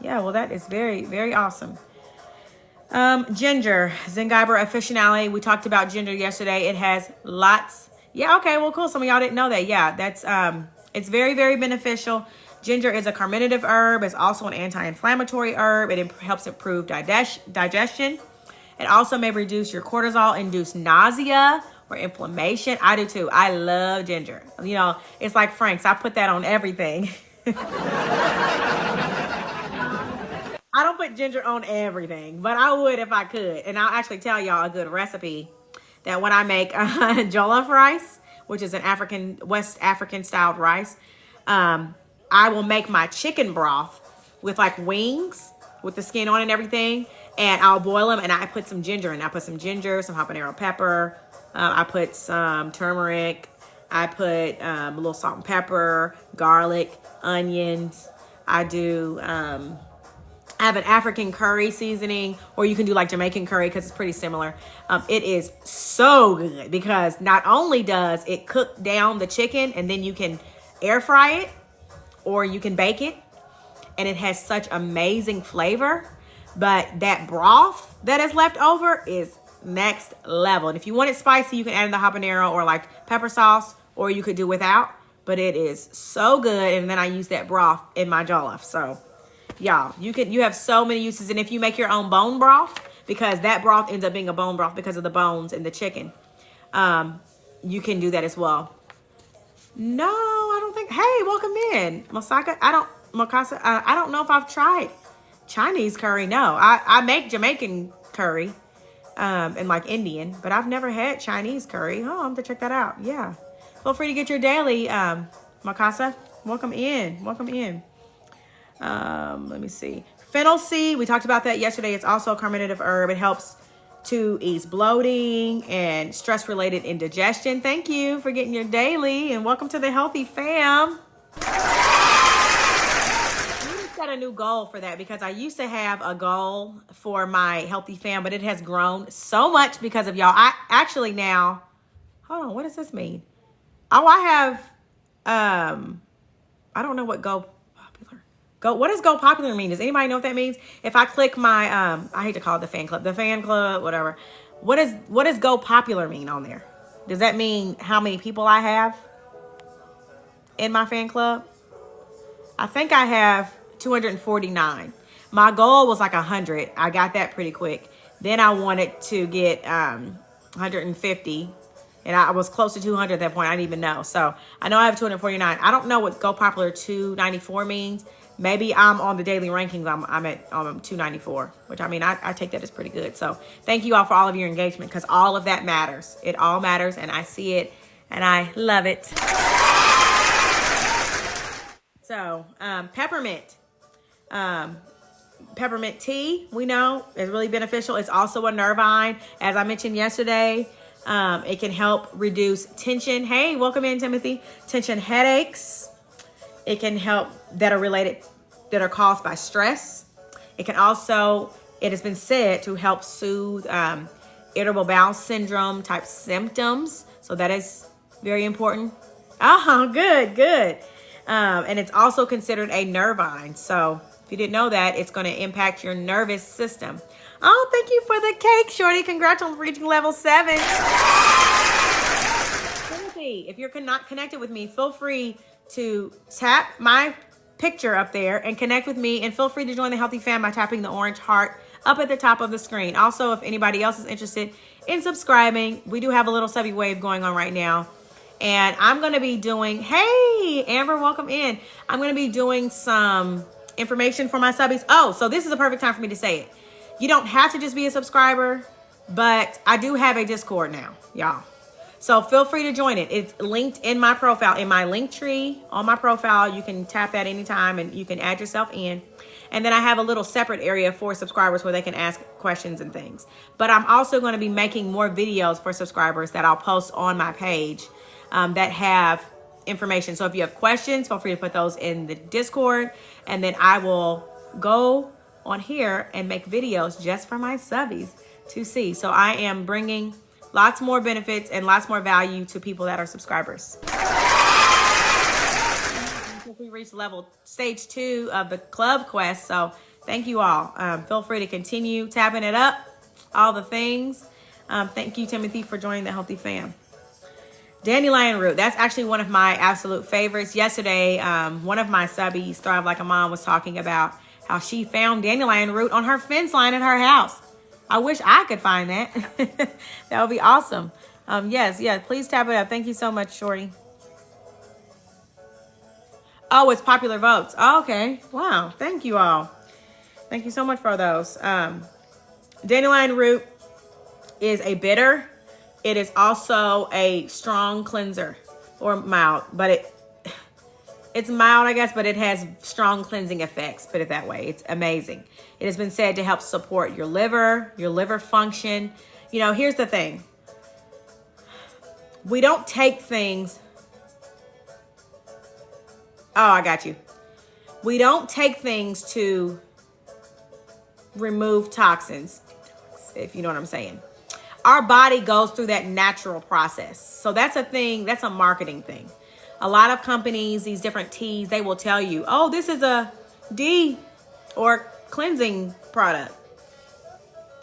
Yeah, well, that is very, very awesome. Ginger, Zingiber officinale. We talked about ginger yesterday. It has lots. Yeah, okay, well, cool. Some of y'all didn't know that. Yeah, that's it's very, very beneficial. Ginger is a carminative herb. It's also an anti-inflammatory herb. It helps improve digestion. It also may reduce your cortisol-induced nausea or inflammation. I do too. I love ginger. You know, it's like Frank's. I put that on everything. I don't put ginger on everything, but I would if I could. And I'll actually tell y'all a good recipe that when I make jollof rice, which is an West African styled rice, I will make my chicken broth with like wings with the skin on and everything. And I'll boil them and I put some ginger in. I put some ginger, some habanero pepper. I put some turmeric. I put a little salt and pepper, garlic, onions. I do... I have an African curry seasoning, or you can do like Jamaican curry because it's pretty similar. It is so good because not only does it cook down the chicken and then you can air fry it or you can bake it, and it has such amazing flavor, but that broth that is left over is next level. And if you want it spicy, you can add in the habanero or like pepper sauce, or you could do without, but it is so good. And then I use that broth in my jollof. So y'all, you have so many uses. And if you make your own bone broth, because that broth ends up being a bone broth because of the bones in the chicken, you can do that as well. No, I don't think. Hey, welcome in, Mosaka. I don't know if I've tried Chinese curry. No, I make Jamaican curry, and like Indian, but I've never had Chinese curry. Oh, I'm gonna check that out. Yeah, feel free to get your daily, Makasa. Welcome in. Welcome in. Let me see. Fennel seed, we talked about that yesterday. It's also a carminative herb. It helps to ease bloating and stress-related indigestion. Thank you for getting your daily, and welcome to the Healthy Fam. I need to set a new goal for that because I used to have a goal for my Healthy Fam, but it has grown so much because of y'all. I actually now, hold on, what does this mean? Oh, I have, I don't know what what does go popular mean? Does anybody know what that means? If I click my, I hate to call it the fan club, whatever. What does go popular mean on there? Does that mean how many people I have in my fan club? I think I have 249. My goal was like 100. I got that pretty quick. Then I wanted to get 150. And I was close to 200 at that point. I didn't even know. So I know I have 249. I don't know what Go Popular 294 means. Maybe I'm on the daily rankings. I'm at 294, which I mean, I take that as pretty good. So thank you all for all of your engagement, because all of that matters. It all matters, and I see it, and I love it. So peppermint. Peppermint tea, we know, is really beneficial. It's also a nervine. As I mentioned yesterday, it can help reduce tension. Hey, welcome in, Timothy. Tension headaches. It can help that are caused by stress. It can also, it has been said to help soothe irritable bowel syndrome type symptoms. So that is very important. Oh, good. And it's also considered a nervine. So if you didn't know that, it's going to impact your nervous system. Oh, thank you for the cake, Shorty. Congrats on reaching level 7. Timothy, if you're not connected with me, feel free to tap my picture up there and connect with me, and feel free to join the Healthy Fam by tapping the orange heart up at the top of the screen. Also, if anybody else is interested in subscribing, we do have a little subby wave going on right now. And I'm going to be doing, hey, Amber, welcome in. I'm going to be doing some information for my subbies. Oh, so this is a perfect time for me to say it. You don't have to just be a subscriber, but I do have a Discord now, y'all. So feel free to join it. It's linked in my profile, in my link tree on my profile. You can tap that anytime and you can add yourself in. And then I have a little separate area for subscribers where they can ask questions and things. But I'm also going to be making more videos for subscribers that I'll post on my page that have information. So if you have questions, feel free to put those in the Discord. And then I will go on here and make videos just for my subbies to see. So I am bringing lots more benefits and lots more value to people that are subscribers. We reached stage 2 of the club quest. So thank you all. Feel free to continue tapping it up, all the things. Thank you, Timothy, for joining the Healthy Fam. Dandelion root. That's actually one of my absolute favorites. Yesterday, one of my subbies, Thrive Like a Mom, was talking about how she found dandelion root on her fence line in her house. I wish I could find that. That would be awesome. Yes, please tap it up. Thank you so much, Shorty. Oh, it's popular votes. Oh, okay. Wow. Thank you all. Thank you so much for those. Dandelion root is a bitter. It is also a strong cleanser, or mild, but it's mild, I guess, but it has strong cleansing effects, put it that way. It's amazing. It has been said to help support your liver function. You know, here's the thing. We don't take things. Oh, I got you. We don't take things to remove toxins, if you know what I'm saying. Our body goes through that natural process. So that's a thing, that's a marketing thing. A lot of companies, these different teas, they will tell you, oh, this is a D or cleansing product.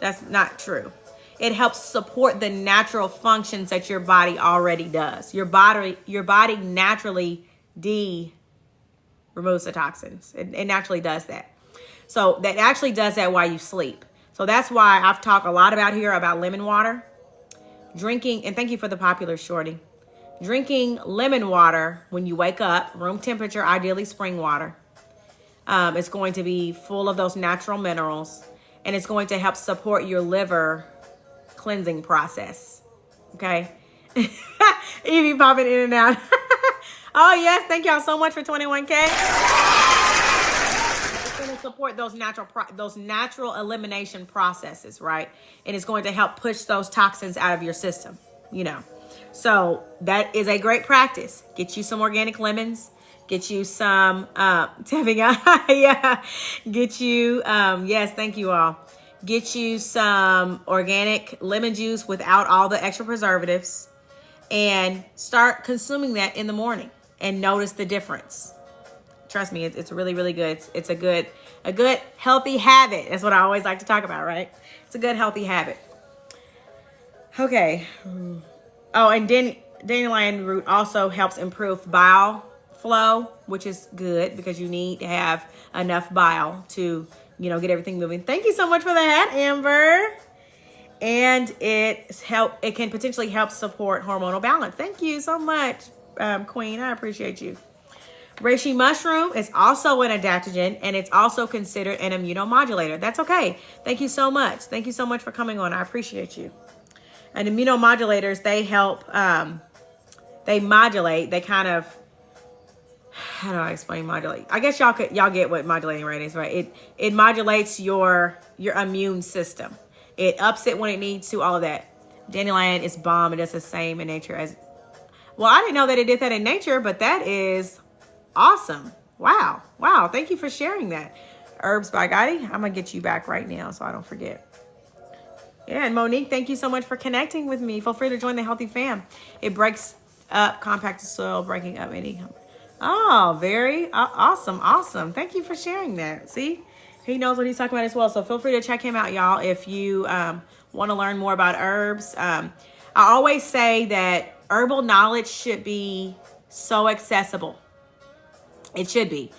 That's not true. It helps support the natural functions that your body already does. Your body naturally removes the toxins. It naturally does that. So that actually does that while you sleep. So that's why I've talked a lot about lemon water. Drinking, and thank you for the popular, Shorty. Drinking lemon water when you wake up, room temperature, ideally spring water. It's going to be full of those natural minerals, and it's going to help support your liver cleansing process. Okay? Evie popping in and out. Oh, yes. Thank y'all so much for 21K. Support those natural elimination processes, right? And it's going to help push those toxins out of your system, you know. So that is a great practice. Get you some organic lemons. Get you some yeah. Get you yes, thank you all. Get you some organic lemon juice without all the extra preservatives, and start consuming that in the morning and notice the difference. Trust me, it's really, really good. It's a good healthy habit. That's what I always like to talk about, right? It's a good healthy habit. Okay. Oh, and dandelion root also helps improve bile flow, which is good because you need to have enough bile to, you know, get everything moving. Thank you so much for that, Amber. And it can potentially help support hormonal balance. Thank you so much, Queen. I appreciate you. Reishi mushroom is also an adaptogen, and it's also considered an immunomodulator. That's okay. Thank you so much. Thank you so much for coming on. I appreciate you. And immunomodulators, they help, they modulate, they kind of, how do I explain modulate? I guess y'all get what modulating rate is, right? It modulates your immune system. It ups it when it needs to, all of that. Dandelion is bomb. It does the same in nature as, well, I didn't know that it did that in nature, but that is awesome. Wow. Wow. Thank you for sharing that. Herbs by Gotti. I'm going to get you back right now so I don't forget. Yeah, and Monique, thank you so much for connecting with me. Feel free to join the Healthy Fam. It breaks up compacted soil, breaking up any. Oh, very awesome. Awesome. Thank you for sharing that. See, he knows what he's talking about as well. So feel free to check him out, y'all, if you want to learn more about herbs. I always say that herbal knowledge should be so accessible. It should be.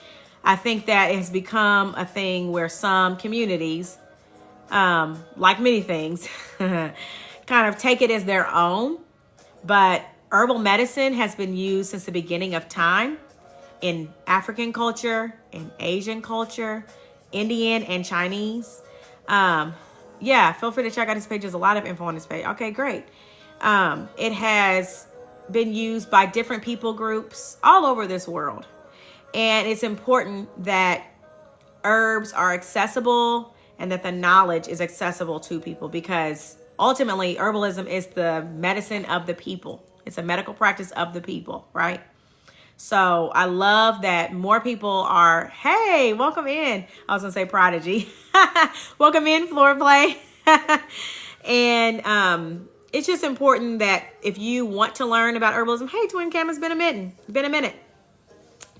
I think that it has become a thing where some communities, like many things, kind of take it as their own. But herbal medicine has been used since the beginning of time in African culture, in Asian culture, Indian and Chinese. Yeah, feel free to check out his page. There's a lot of info on his page. Okay, great. It has been used by different people groups all over this world. And it's important that herbs are accessible and that the knowledge is accessible to people, because ultimately herbalism is the medicine of the people. It's a medical practice of the people, right? So I love that more people are, hey, welcome in. I was going to say Prodigy. Welcome in, Floor Play. And it's just important that if you want to learn about herbalism, hey, Twin Cam, it's been a minute.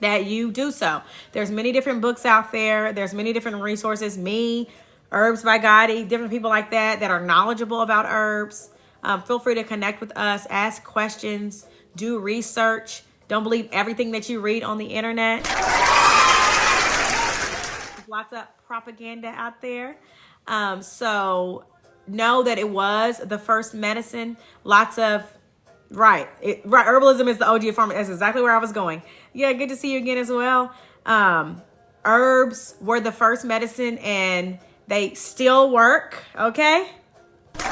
That you do so. There's many different books out there. There's many different resources. Me, Herbs by Gotti, different people like that are knowledgeable about herbs. Feel free to connect with us, ask questions, do research. Don't believe everything that you read on the internet. There's lots of propaganda out there. So know that it was the first medicine. Lots of Right. Herbalism is the OG of pharmacy. That's exactly where I was going. Yeah, good to see you again as well. Herbs were the first medicine and they still work, okay? They were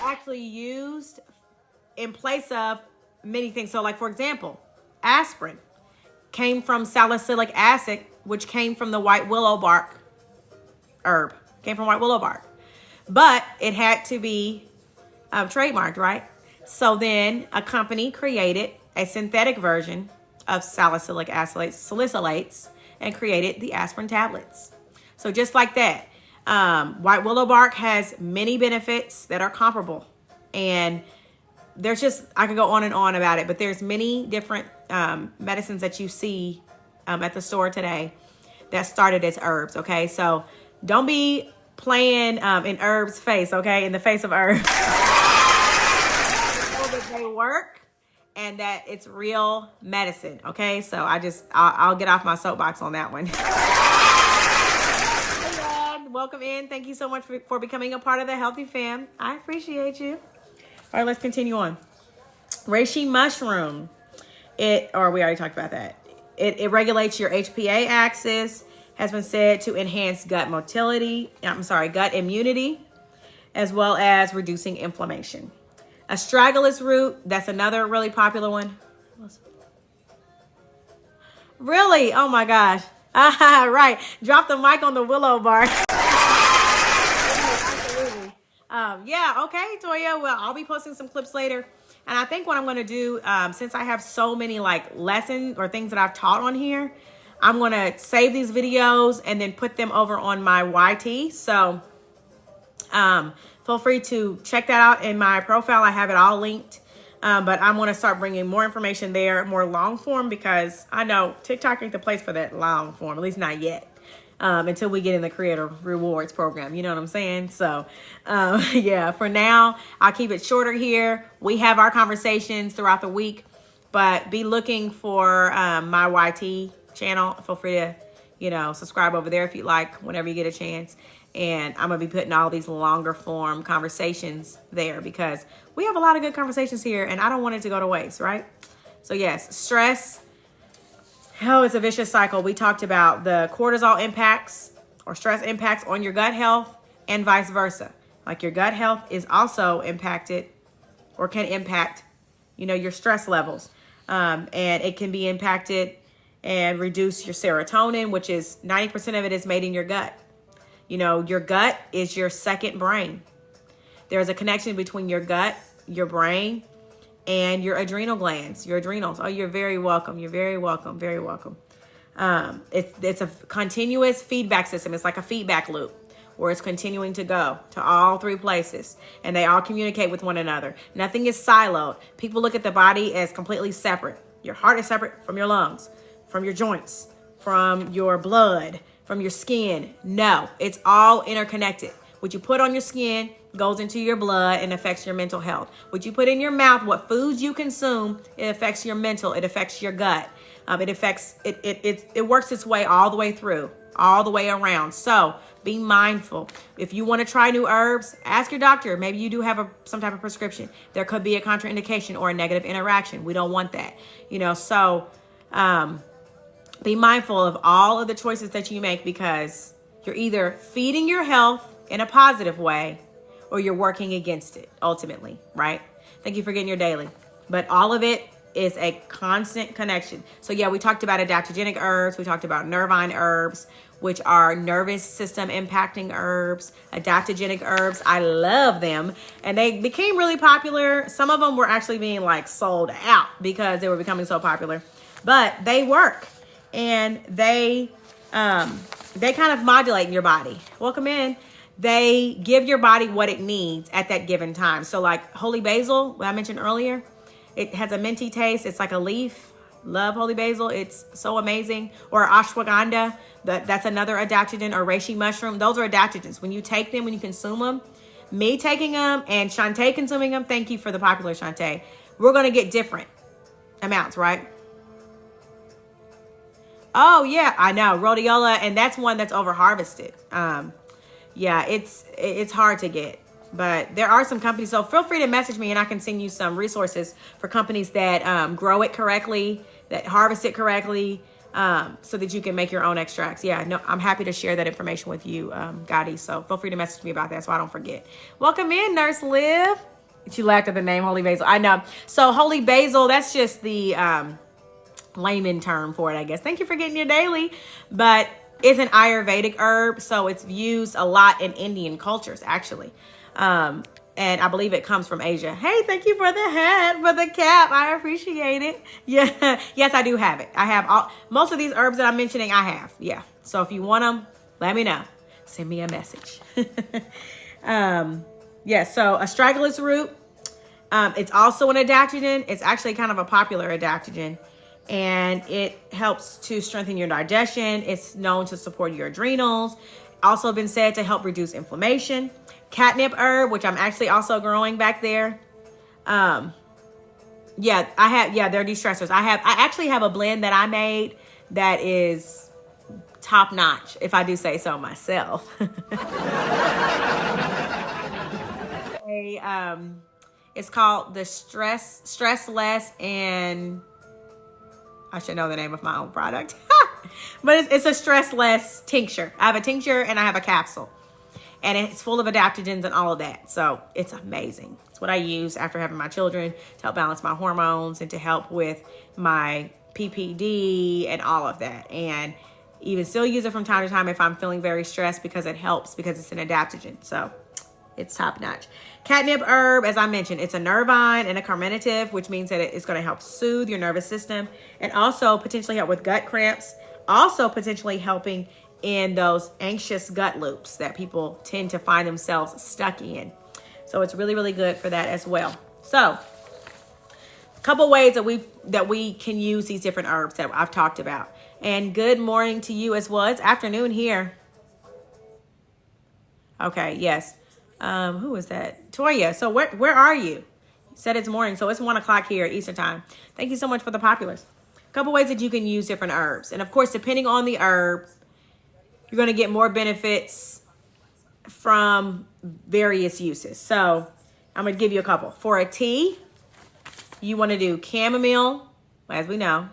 actually used in place of many things. So like, for example, aspirin came from salicylic acid, which came from the white willow bark herb. Came from white willow bark. But it had to be trademarked, right? So then a company created a synthetic version of salicylic salicylates and created the aspirin tablets. So just like that, white willow bark has many benefits that are comparable. And there's just, I could go on and on about it, but there's many different medicines that you see at the store today that started as herbs, okay? So don't be playing in herbs' face, okay? In the face of herbs. That they work and that it's real medicine, okay? So I'll get off my soapbox on that one. Hey, Dad, welcome in. Thank you so much for becoming a part of the Healthy Fam. I appreciate you. All right, let's continue on. Reishi mushroom. We already talked about that. It regulates your HPA axis, has been said to enhance gut immunity, as well as reducing inflammation. Astragalus root, that's another really popular one. Really? Oh my gosh. Right. Drop the mic on the willow bark. Absolutely. Yeah, okay, Toya. Well, I'll be posting some clips later. And I think what I'm going to do, since I have so many like lessons or things that I've taught on here, I'm going to save these videos and then put them over on my YT. So feel free to check that out in my profile. I have it all linked. But I'm going to start bringing more information there, more long form, because I know TikTok ain't the place for that long form, at least not yet, until we get in the creator rewards program. You know what I'm saying? So, yeah, for now, I'll keep it shorter here. We have our conversations throughout the week, but be looking for my YT channel. Feel free to, subscribe over there if you like, whenever you get a chance. And I'm going to be putting all these longer form conversations there because we have a lot of good conversations here and I don't want it to go to waste, right? So yes, stress. Oh, it's a vicious cycle. We talked about the cortisol impacts or stress impacts on your gut health and vice versa. Like your gut health is also impacted or can impact, your stress levels. And it can be impacted and reduce your serotonin, which is 90% of it is made in your gut. Your gut is your second brain. There's a connection between your gut, your brain, and your adrenal glands, your adrenals. Oh, you're very welcome. You're very welcome. Very welcome. It's a continuous feedback system. It's like a feedback loop where it's continuing to go to all three places and they all communicate with one another. Nothing is siloed. People look at the body as completely separate. Your heart is separate from your lungs, from your joints, from your blood, from your skin. No, it's all interconnected. What you put on your skin goes into your blood and affects your mental health. What you put in your mouth, what foods you consume, it affects your mental, it affects your gut. It works its way all the way through, all the way around. So be mindful. If you want to try new herbs, ask your doctor. Maybe you do have some type of prescription. There could be a contraindication or a negative interaction. We don't want that, be mindful of all of the choices that you make because you're either feeding your health in a positive way or you're working against it ultimately, right? Thank you for getting your daily. But all of it is a constant connection. So yeah, we talked about adaptogenic herbs. We talked about nervine herbs, which are nervous system impacting herbs. Adaptogenic herbs, I love them. And they became really popular. Some of them were actually being sold out because they were becoming so popular. But they work. And they kind of modulate your body. Welcome in. They give your body what it needs at that given time. So like holy basil, what I mentioned earlier, it has a minty taste. It's like a leaf. Love holy basil. It's so amazing. Or ashwagandha, that's another adaptogen, or reishi mushroom. Those are adaptogens. When you take them, when you consume them, me taking them and Shantae consuming them, thank you for the popular Shantae, we're going to get different amounts, right? Oh yeah, I know, rhodiola, and that's one that's over harvested. Yeah, it's hard to get, but there are some companies. So feel free to message me, and I can send you some resources for companies that grow it correctly, that harvest it correctly, so that you can make your own extracts. Yeah, no, I'm happy to share that information with you, Gotti. So feel free to message me about that, so I don't forget. Welcome in, Nurse Liv. She laughed at the name holy basil. I know. So holy basil, that's just the layman term for it, I guess. Thank you for getting your daily. But it's an Ayurvedic herb, so it's used a lot in Indian cultures, actually. And I believe it comes from Asia. Hey, thank you for the hat, for the cap. I appreciate it. Yeah, yes, I do have it. I have most of these herbs that I'm mentioning, I have. Yeah, so if you want them, let me know. Send me a message. Yeah, so astragalus root. It's also an adaptogen. It's actually kind of a popular adaptogen. And it helps to strengthen your digestion. It's known to support your adrenals. Also been said to help reduce inflammation. Catnip herb, which I'm actually also growing back there. Yeah, they're de-stressors. I actually have a blend that I made that is top notch, if I do say so myself. It's called the Stress Less, and I should know the name of my own product. But it's a stress less tincture. I have a tincture and I have a capsule. And it's full of adaptogens and all of that. So it's amazing. It's what I use after having my children to help balance my hormones and to help with my PPD and all of that. And even still use it from time to time if I'm feeling very stressed because it helps, because it's an adaptogen. So it's top notch. Catnip herb, as I mentioned, it's a nervine and a carminative, which means that it's going to help soothe your nervous system and also potentially help with gut cramps. Also potentially helping in those anxious gut loops that people tend to find themselves stuck in. So it's really, really good for that as well. So a couple ways that we can use these different herbs that I've talked about. And good morning to you as well. It's afternoon here. Okay, yes. Who is that? Toya. So where are you? You said it's morning, so it's 1 o'clock here Eastern time. Thank you so much for the populars. A couple ways that you can use different herbs. And of course, depending on the herb, you're going to get more benefits from various uses. So I'm going to give you a couple. For a tea, you want to do chamomile, as we know.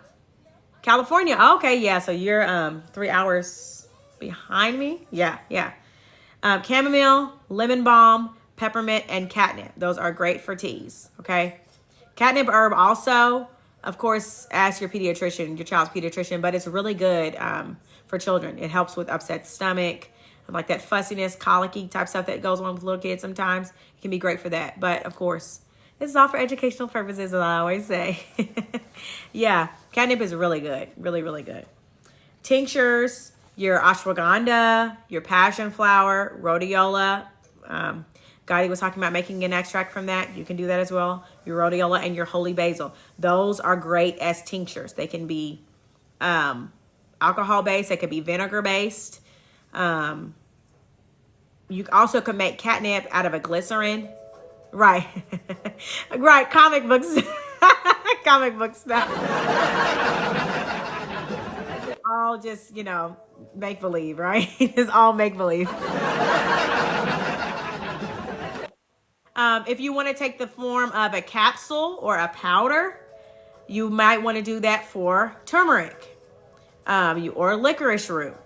California, okay, yeah, so you're 3 hours behind me. Yeah. Chamomile, lemon balm, peppermint, and catnip. Those are great for teas, okay? Catnip herb also, of course, ask your pediatrician, your child's pediatrician, but it's really good for children. It helps with upset stomach, like that fussiness, colicky type stuff that goes on with little kids sometimes. It can be great for that. But, of course, this is all for educational purposes, as I always say. Yeah, catnip is really good. Really, really good. Tinctures, your ashwagandha, your passion flower, rhodiola. Gotti was talking about making an extract from that. You can do that as well. Your rhodiola and your holy basil. Those are great as tinctures. They can be alcohol-based. They could be vinegar-based. You also can make catnip out of a glycerin. Right. Right. Comic books. Comic book stuff. It's all just, make-believe, right? It's all make-believe. If you want to take the form of a capsule or a powder, you might want to do that for turmeric, or licorice root,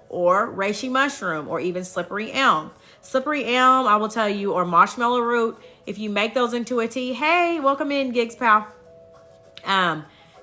or reishi mushroom, or even slippery elm. Slippery elm, I will tell you, or marshmallow root. If you make those into a tea, hey, welcome in, Gigs Pal.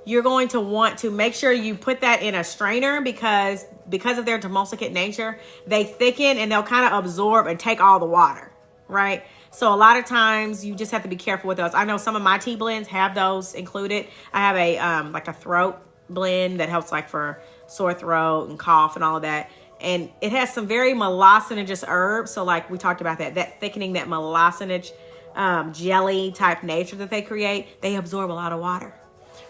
You're going to want to make sure you put that in a strainer because of their demulcicant nature, they thicken and they'll kind of absorb and take all the water, right? So a lot of times you just have to be careful with those. I know some of my tea blends have those included. I have a like a throat blend that helps like for sore throat and cough and all of that. And it has some very malosinogous herbs. So like we talked about that thickening, that malosinage jelly type nature that they create, they absorb a lot of water.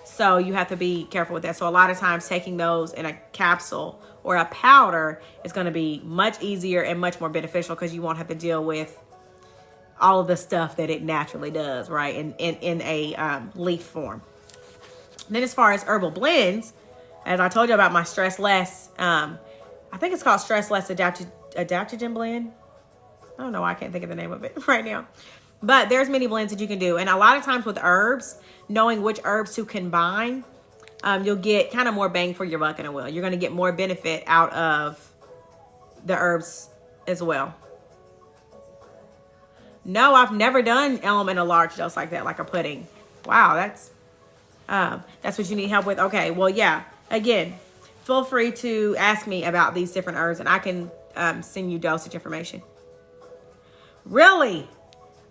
So you have to be careful with that. So a lot of times taking those in a capsule or a powder is going to be much easier and much more beneficial because you won't have to deal with all of the stuff that it naturally does, right, in a leaf form. Then as far as herbal blends, as I told you about my Stress Less, I think it's called Stress Less Adaptogen Blend. I don't know why I can't think of the name of it right now. But there's many blends that you can do. And a lot of times with herbs, knowing which herbs to combine, you'll get kind of more bang for your buck in a way. You're going to get more benefit out of the herbs as well. No, I've never done elm in a large dose like that, like a pudding. Wow, that's what you need help with. Okay, well, yeah. Again, feel free to ask me about these different herbs, and I can send you dosage information. Really?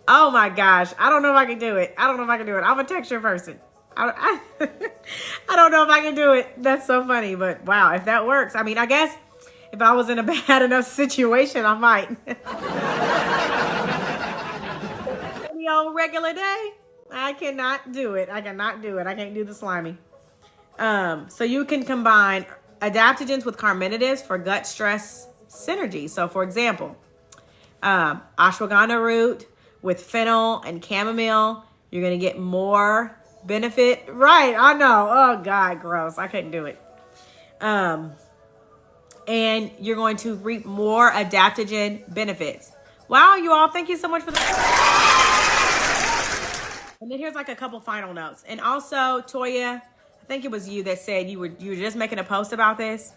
Oh my gosh, I don't know if I can do it. I'm a texture person. I don't know if I can do it. That's so funny, but wow, if that works. I mean, I guess if I was in a bad enough situation, I might. On regular day, I cannot do it. I can't do the slimy. So you can combine adaptogens with carminatives for gut stress synergy. So for example, ashwagandha root with fennel and chamomile, you're going to get more benefit. Right, I know. Oh God, gross. I couldn't do it. And you're going to reap more adaptogen benefits. Wow, you all, thank you so much for And then here's like a couple final notes. And also, Toya, I think it was you that said you were just making a post about this.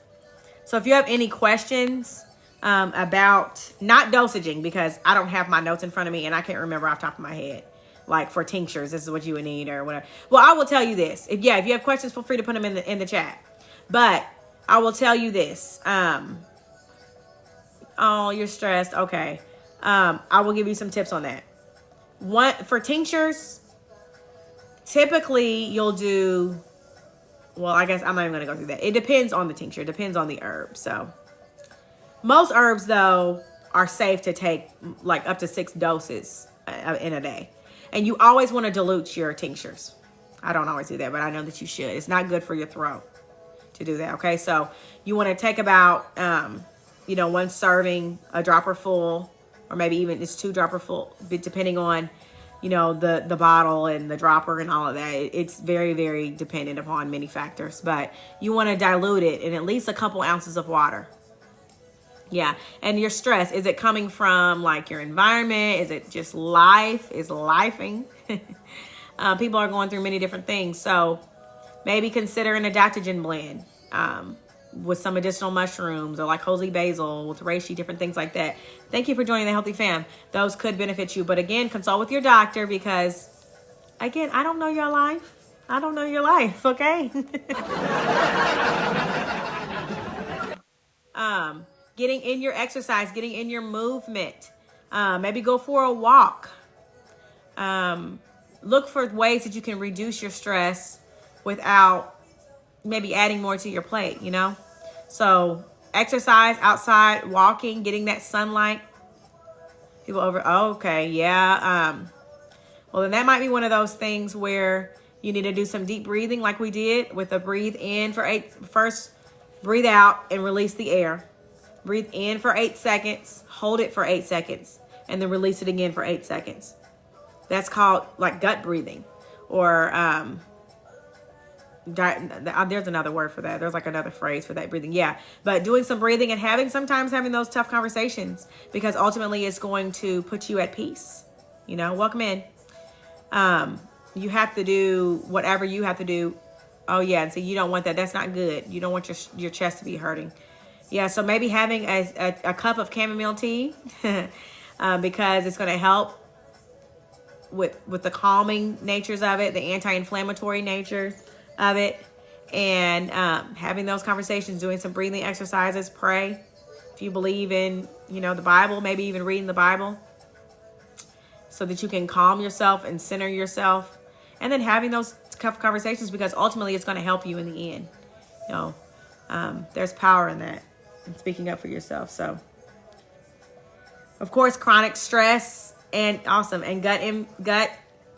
So if you have any questions about not dosaging, because I don't have my notes in front of me and I can't remember off the top of my head, like for tinctures, this is what you would need or whatever. Well, I will tell you this. If you have questions, feel free to put them in the chat. But I will tell you this. Oh, you're stressed. Okay. I will give you some tips on that. One, for tinctures, typically you'll do, well, I guess I'm not even going to go through that. It depends on the tincture. It depends on the herb. So most herbs, though, are safe to take like up to 6 doses in a day. And you always want to dilute your tinctures. I don't always do that, but I know that you should. It's not good for your throat to do that, okay? So you want to take about, 1 serving, a dropper full, or maybe even it's 2 dropper full, depending on, the bottle and the dropper and all of that. It's very, very dependent upon many factors, but you want to dilute it in at least a couple ounces of water. Yeah. And your stress, is it coming from like your environment? Is it just life? Is lifing? People are going through many different things. So maybe consider an adaptogen blend with some additional mushrooms or like holy basil with reishi, different things like that. Thank you for joining the Healthy Fam. Those could benefit you. But again, consult with your doctor because, again, I don't know your life. I don't know your life, okay? Getting in your exercise, getting in your movement. Maybe go for a walk. Look for ways that you can reduce your stress without maybe adding more to your plate, you know? So exercise outside, walking, getting that sunlight. People over, oh, okay, yeah. Well, then that might be one of those things where you need to do some deep breathing like we did with a breathe in for 8. First, breathe out and release the air. Breathe in for 8 seconds, hold it for 8 seconds, and then release it again for 8 seconds. That's called like gut breathing, or there's another word for that. There's like another phrase for that breathing. Yeah. But doing some breathing and sometimes having those tough conversations, because ultimately it's going to put you at peace. You know, welcome in. You have to do whatever you have to do. Oh yeah. And so you don't want that. That's not good. You don't want your chest to be hurting. Yeah. So maybe having a cup of chamomile tea, because it's going to help with the calming natures of it, the anti-inflammatory natures of it, and having those conversations, doing some breathing exercises, pray. If you believe in, the Bible, maybe even reading the Bible so that you can calm yourself and center yourself, and then having those tough conversations, because ultimately it's going to help you in the end. There's power in that and speaking up for yourself. So, of course, chronic stress and gut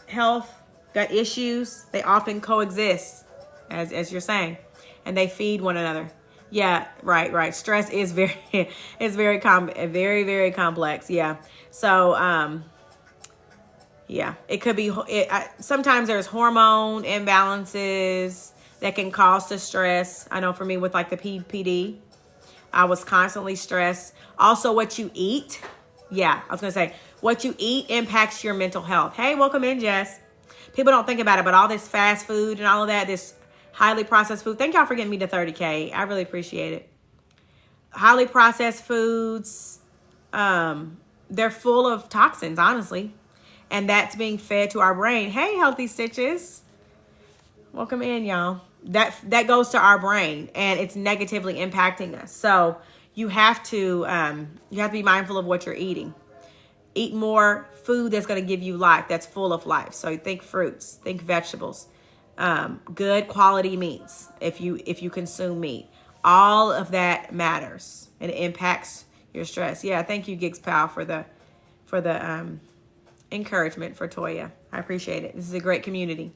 health, gut issues, they often coexist, as you're saying, and they feed one another. Yeah, right. Stress is very complex. Yeah. So, yeah, it could be, sometimes there's hormone imbalances that can cause the stress. I know for me with like the PPD, I was constantly stressed. Also what you eat. Yeah, I was going to say what you eat impacts your mental health. Hey, welcome in, Jess. People don't think about it, but all this fast food and all of that, this highly processed food. Thank y'all for getting me to 30K. I really appreciate it. Highly processed foods, they're full of toxins, honestly. And that's being fed to our brain. Hey, Healthy Stitches. Welcome in, y'all. That goes to our brain, and it's negatively impacting us. So you have to be mindful of what you're eating. Eat more food that's going to give you life, that's full of life. So think fruits, think vegetables, good quality meats. If you consume meat, all of that matters, and it impacts your stress. Yeah, thank you, Gigs Pal, for the encouragement for Toya. I appreciate it. This is a great community.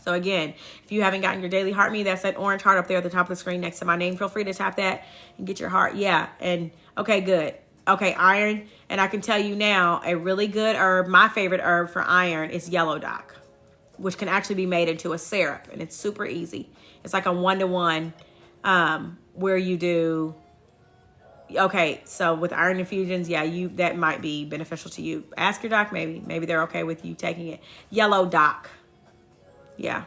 So again, if you haven't gotten your daily heart me, that's that orange heart up there at the top of the screen next to my name. Feel free to tap that and get your heart. Yeah. And okay, good. Okay, iron. And I can tell you now, a really good herb, my favorite herb for iron is yellow dock, which can actually be made into a syrup, and it's super easy. It's like a 1-to-1 where you do. Okay, so with iron infusions, yeah, that might be beneficial to you. Ask your doc, maybe they're okay with you taking it. Yellow dock. Yeah.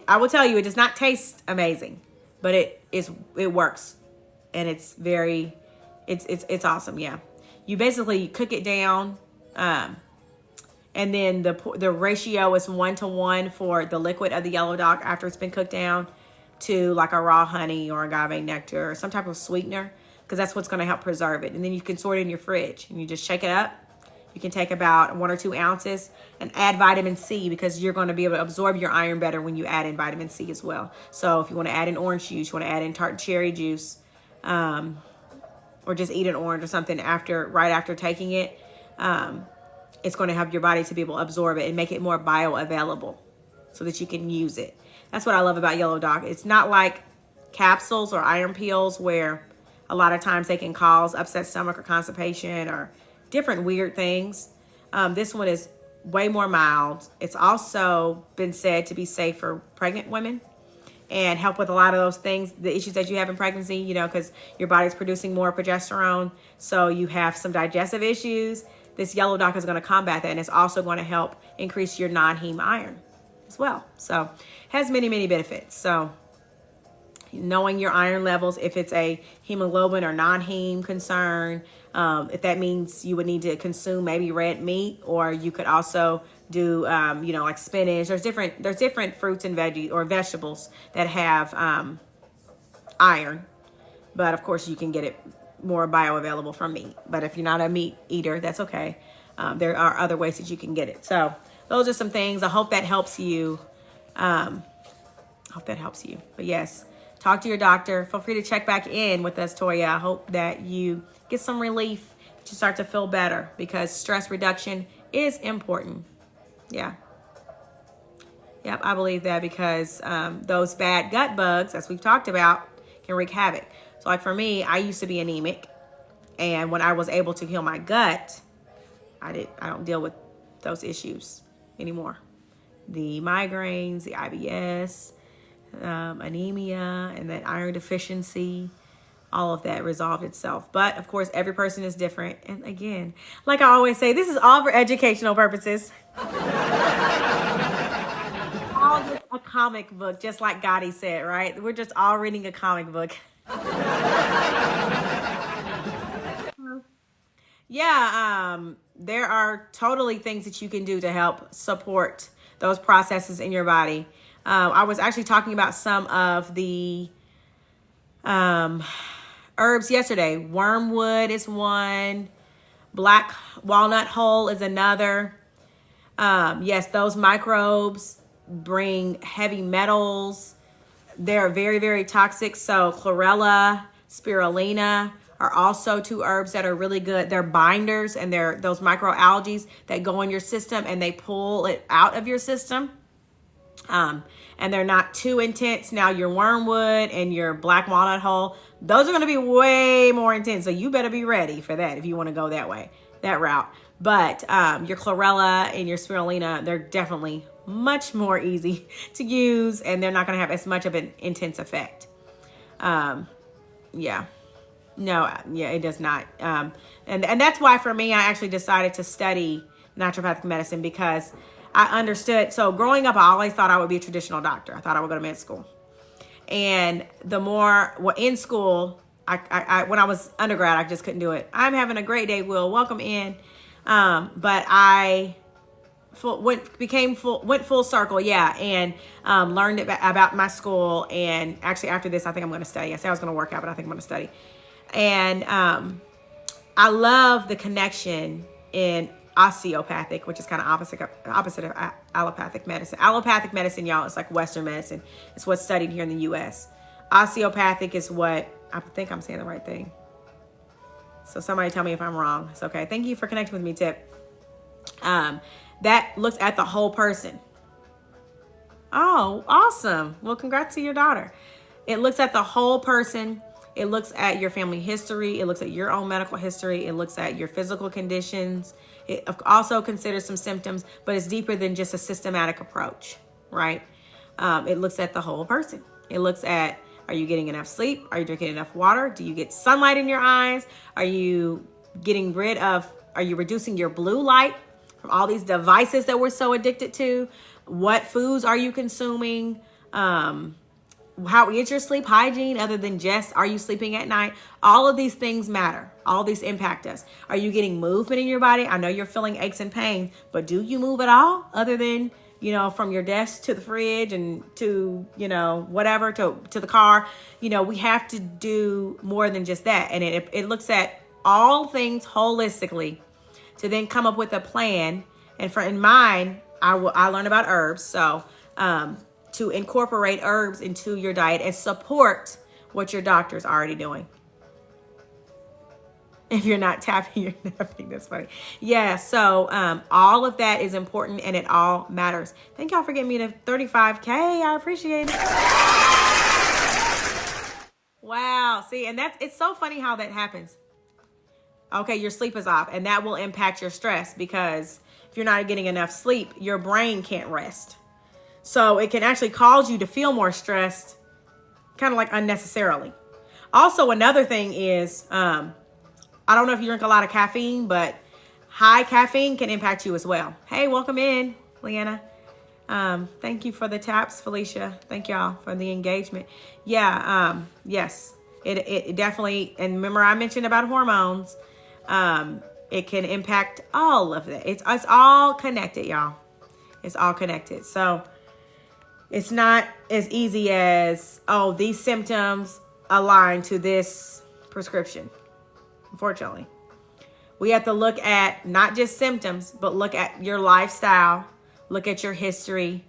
I will tell you, it does not taste amazing, but it works, and it's awesome. Yeah. You basically cook it down, and then the ratio is 1-to-1 for the liquid of the yellow dock after it's been cooked down to like a raw honey or agave nectar or some type of sweetener, because that's what's going to help preserve it. And then you can store it in your fridge, and you just shake it up. You can take about 1 or 2 ounces and add vitamin C, because you're going to be able to absorb your iron better when you add in vitamin C as well. So if you want to add in orange juice, you want to add in tart cherry juice, or just eat an orange or something right after taking it, it's going to help your body to be able to absorb it and make it more bioavailable so that you can use it. That's what I love about yellow dock. It's not like capsules or iron pills where a lot of times they can cause upset stomach or constipation or different weird things. This one is way more mild. It's also been said to be safe for pregnant women and help with a lot of those things, the issues that you have in pregnancy, you know, because your body's producing more progesterone. So you have some digestive issues. This yellow dock is going to combat that, and it's also going to help increase your non-heme iron as well. So has many, many benefits. So knowing your iron levels, if it's a hemoglobin or non-heme concern, if that means you would need to consume maybe red meat, or you could also do, you know, like spinach. There's different fruits and veggies or vegetables that have iron, but of course you can get it more bioavailable from meat. But if you're not a meat eater, that's okay. There are other ways that you can get it. So those are some things. I hope that helps you. But yes, talk to your doctor. Feel free to check back in with us, Toya. I hope that you get some relief, that you start to feel better, because stress reduction is important. Yeah. Yep, I believe that, because those bad gut bugs, as we've talked about, can wreak havoc. So like for me, I used to be anemic, and when I was able to heal my gut, I don't deal with those issues anymore. The migraines, the IBS, anemia, and that iron deficiency, all of that resolved itself. But of course, every person is different. And again, like I always say, this is all for educational purposes. All just a comic book, just like Gotti said, right? We're just all reading a comic book. Yeah, there are totally things that you can do to help support those processes in your body. I was actually talking about some of the herbs yesterday. Wormwood is one. Black walnut hull is another. Yes, those microbes bring heavy metals. They're very, very toxic. So chlorella, spirulina are also two herbs that are really good. They're binders, and they're those microalgae that go in your system and they pull it out of your system. And they're not too intense. Now your wormwood and your black walnut hull, those are going to be way more intense. So you better be ready for that if you want to go that way, that route. But your chlorella and your spirulina, they're definitely much more easy to use, and they're not going to have as much of an intense effect. Yeah. No, yeah, it does not. And that's why for me, I actually decided to study naturopathic medicine, because I understood. So growing up, I always thought I would be a traditional doctor. I thought I would go to med school. And the more, well, in school, I when I was undergrad, I just couldn't do it. I'm having a great day, Will. Welcome in. But I went full circle, yeah, and learned about my school. And actually, after this, I think I'm going to study. I said I was going to work out, but I think I'm going to study. And I love the connection in osteopathic, which is kind of opposite of allopathic medicine. Allopathic medicine, y'all, is like Western medicine. It's what's studied here in the U.S. Osteopathic is what, I think I'm saying the right thing. So somebody tell me if I'm wrong. It's okay. Thank you for connecting with me, Tip. That looks at the whole person. Oh, awesome. Well, congrats to your daughter. It looks at the whole person. It looks at your family history. It looks at your own medical history. It looks at your physical conditions. It also considers some symptoms, but it's deeper than just a systematic approach, right? It looks at the whole person. It looks at, are you getting enough sleep? Are you drinking enough water? Do you get sunlight in your eyes? Are you reducing your blue light from all these devices that we're so addicted to? What foods are you consuming? How is your sleep hygiene, other than just, are you sleeping at night? All of these things matter. All these impact us. Are you getting movement in your body? I know you're feeling aches and pain, but do you move at all, other than, from your desk to the fridge and to, whatever, to the car? We have to do more than just that. And it looks at all things holistically to then come up with a plan. And in mine, I learned about herbs. So, to incorporate herbs into your diet and support what your doctor's already doing. If you're not tapping, you're napping. That's funny. Yeah, so all of that is important, and it all matters. Thank y'all for getting me to 35K. I appreciate it. Wow, see, and it's so funny how that happens. Okay, your sleep is off, and that will impact your stress, because if you're not getting enough sleep, your brain can't rest. So it can actually cause you to feel more stressed, kind of like unnecessarily. Also, another thing is, I don't know if you drink a lot of caffeine, but high caffeine can impact you as well. Hey, welcome in, Leanna. Thank you for the taps, Felicia. Thank y'all for the engagement. Yeah, yes, it definitely, and remember I mentioned about hormones. It can impact all of that. It's all connected, y'all. It's all connected. So it's not as easy as, oh, these symptoms align to this prescription. Unfortunately, we have to look at not just symptoms, but look at your lifestyle, look at your history,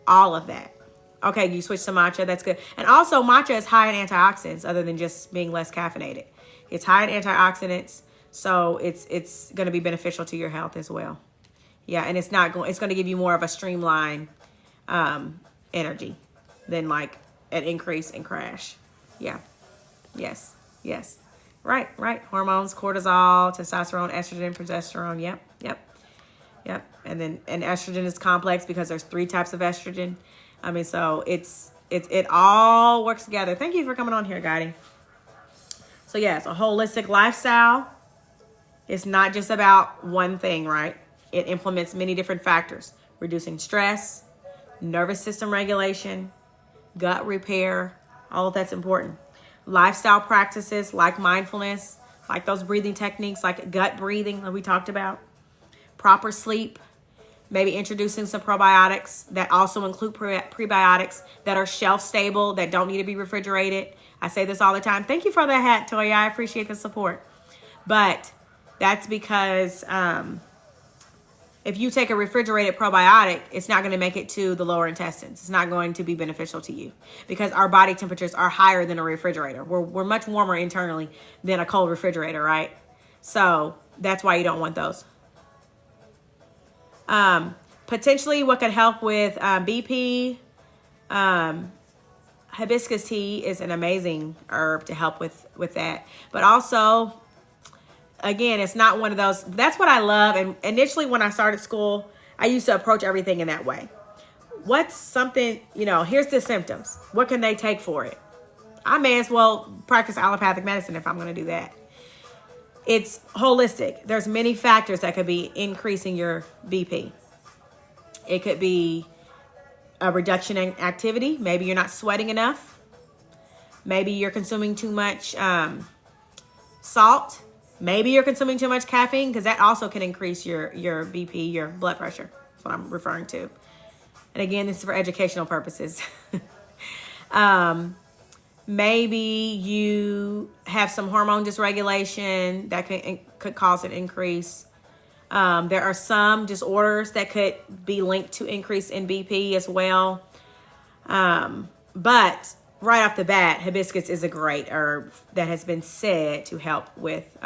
all of that. Okay, you switch to matcha. That's good. And also matcha is high in antioxidants other than just being less caffeinated. It's high in antioxidants. So it's going to be beneficial to your health as well. Yeah. And it's going to give you more of a streamlined, energy than like an increase and crash. Yeah. Yes. Yes. Right. Hormones, cortisol, testosterone, estrogen, progesterone. Yep. And estrogen is complex because there's 3 types of estrogen. I mean, so it all works together. Thank you for coming on here, Guiding. So yes, a holistic lifestyle. It's not just about one thing, right? It implements many different factors, reducing stress, nervous system regulation, gut repair. All of that's important. Lifestyle practices like mindfulness, like those breathing techniques, like gut breathing that we talked about. Proper sleep, maybe introducing some probiotics that also include prebiotics that are shelf stable, that don't need to be refrigerated. I say this all the time. Thank you for the hat, Toya. I appreciate the support. But that's because if you take a refrigerated probiotic, it's not going to make it to the lower intestines. It's not going to be beneficial to you because our body temperatures are higher than a refrigerator. We're much warmer internally than a cold refrigerator, right? So that's why you don't want those. Potentially what could help with BP, hibiscus tea is an amazing herb to help with that. But also, again, it's not one of those. That's what I love. And initially when I started school, I used to approach everything in that way. What's something, here's the symptoms. What can they take for it? I may as well practice allopathic medicine if I'm going to do that. It's holistic. There's many factors that could be increasing your BP. It could be a reduction in activity. Maybe you're not sweating enough. Maybe you're consuming too much salt. Maybe you're consuming too much caffeine, because that also can increase your BP, your blood pressure. That's what I'm referring to. And again, this is for educational purposes. Maybe you have some hormone dysregulation that could cause an increase. There are some disorders that could be linked to increase in BP as well. But right off the bat, hibiscus is a great herb that has been said to help with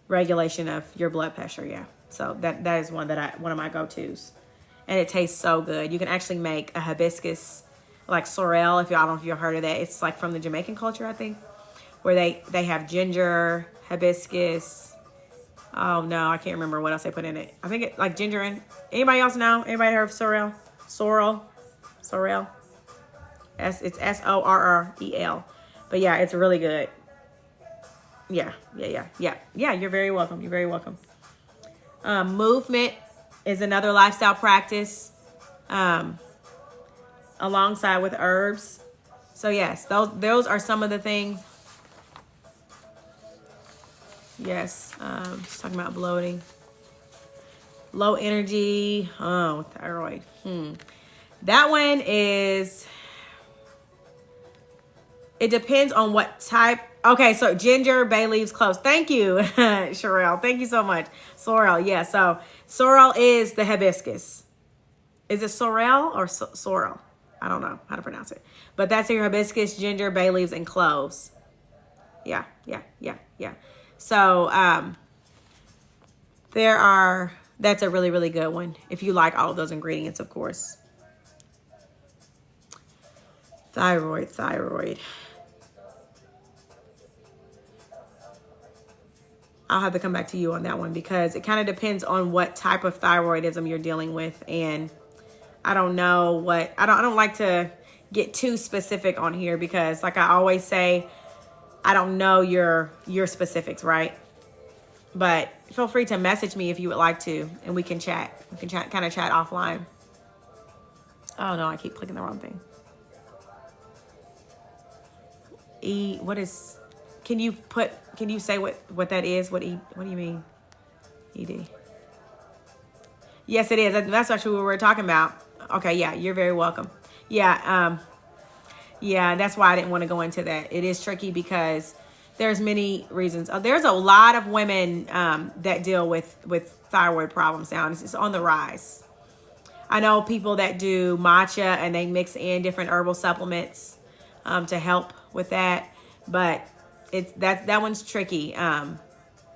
regulation of your blood pressure. Yeah, so that is one of my go-tos, and it tastes so good. You can actually make a hibiscus like sorrel. I don't know if you've heard of that. It's like from the Jamaican culture, I think, where they have ginger, hibiscus. Oh no, I can't remember what else they put in it. I think it like ginger and anybody else know? Anybody heard of sorrel? Sorrel. It's SORREL. But yeah, it's really good. Yeah. You're very welcome. Movement is another lifestyle practice, alongside with herbs. So yes, those are some of the things. Yes, just talking about bloating, low energy. Oh, thyroid. That one is. It depends on what type. Okay, so ginger, bay leaves, cloves. Thank you, Sherelle. Thank you so much. Sorrel, yeah. So sorrel is the hibiscus. Is it sorrel or sorrel? I don't know how to pronounce it. But that's your hibiscus, ginger, bay leaves, and cloves. Yeah. So that's a really, really good one. If you like all of those ingredients, of course. Thyroid. I'll have to come back to you on that one because it kind of depends on what type of thyroidism you're dealing with and I don't know what, I don't like to get too specific on here because like I always say, I don't know your specifics, right? But feel free to message me if you would like to, and we can chat. We can chat, kind of chat offline. Oh no, I keep clicking the wrong thing. What is, can you say what that is? What do you mean? ED. Yes, it is. That's actually what we were talking about. Okay, yeah, you're very welcome. Yeah, yeah, that's why I didn't want to go into that. It is tricky because there's many reasons. There's a lot of women that deal with thyroid problems now. It's on the rise. I know people that do matcha and they mix in different herbal supplements to help with that, but that one's tricky.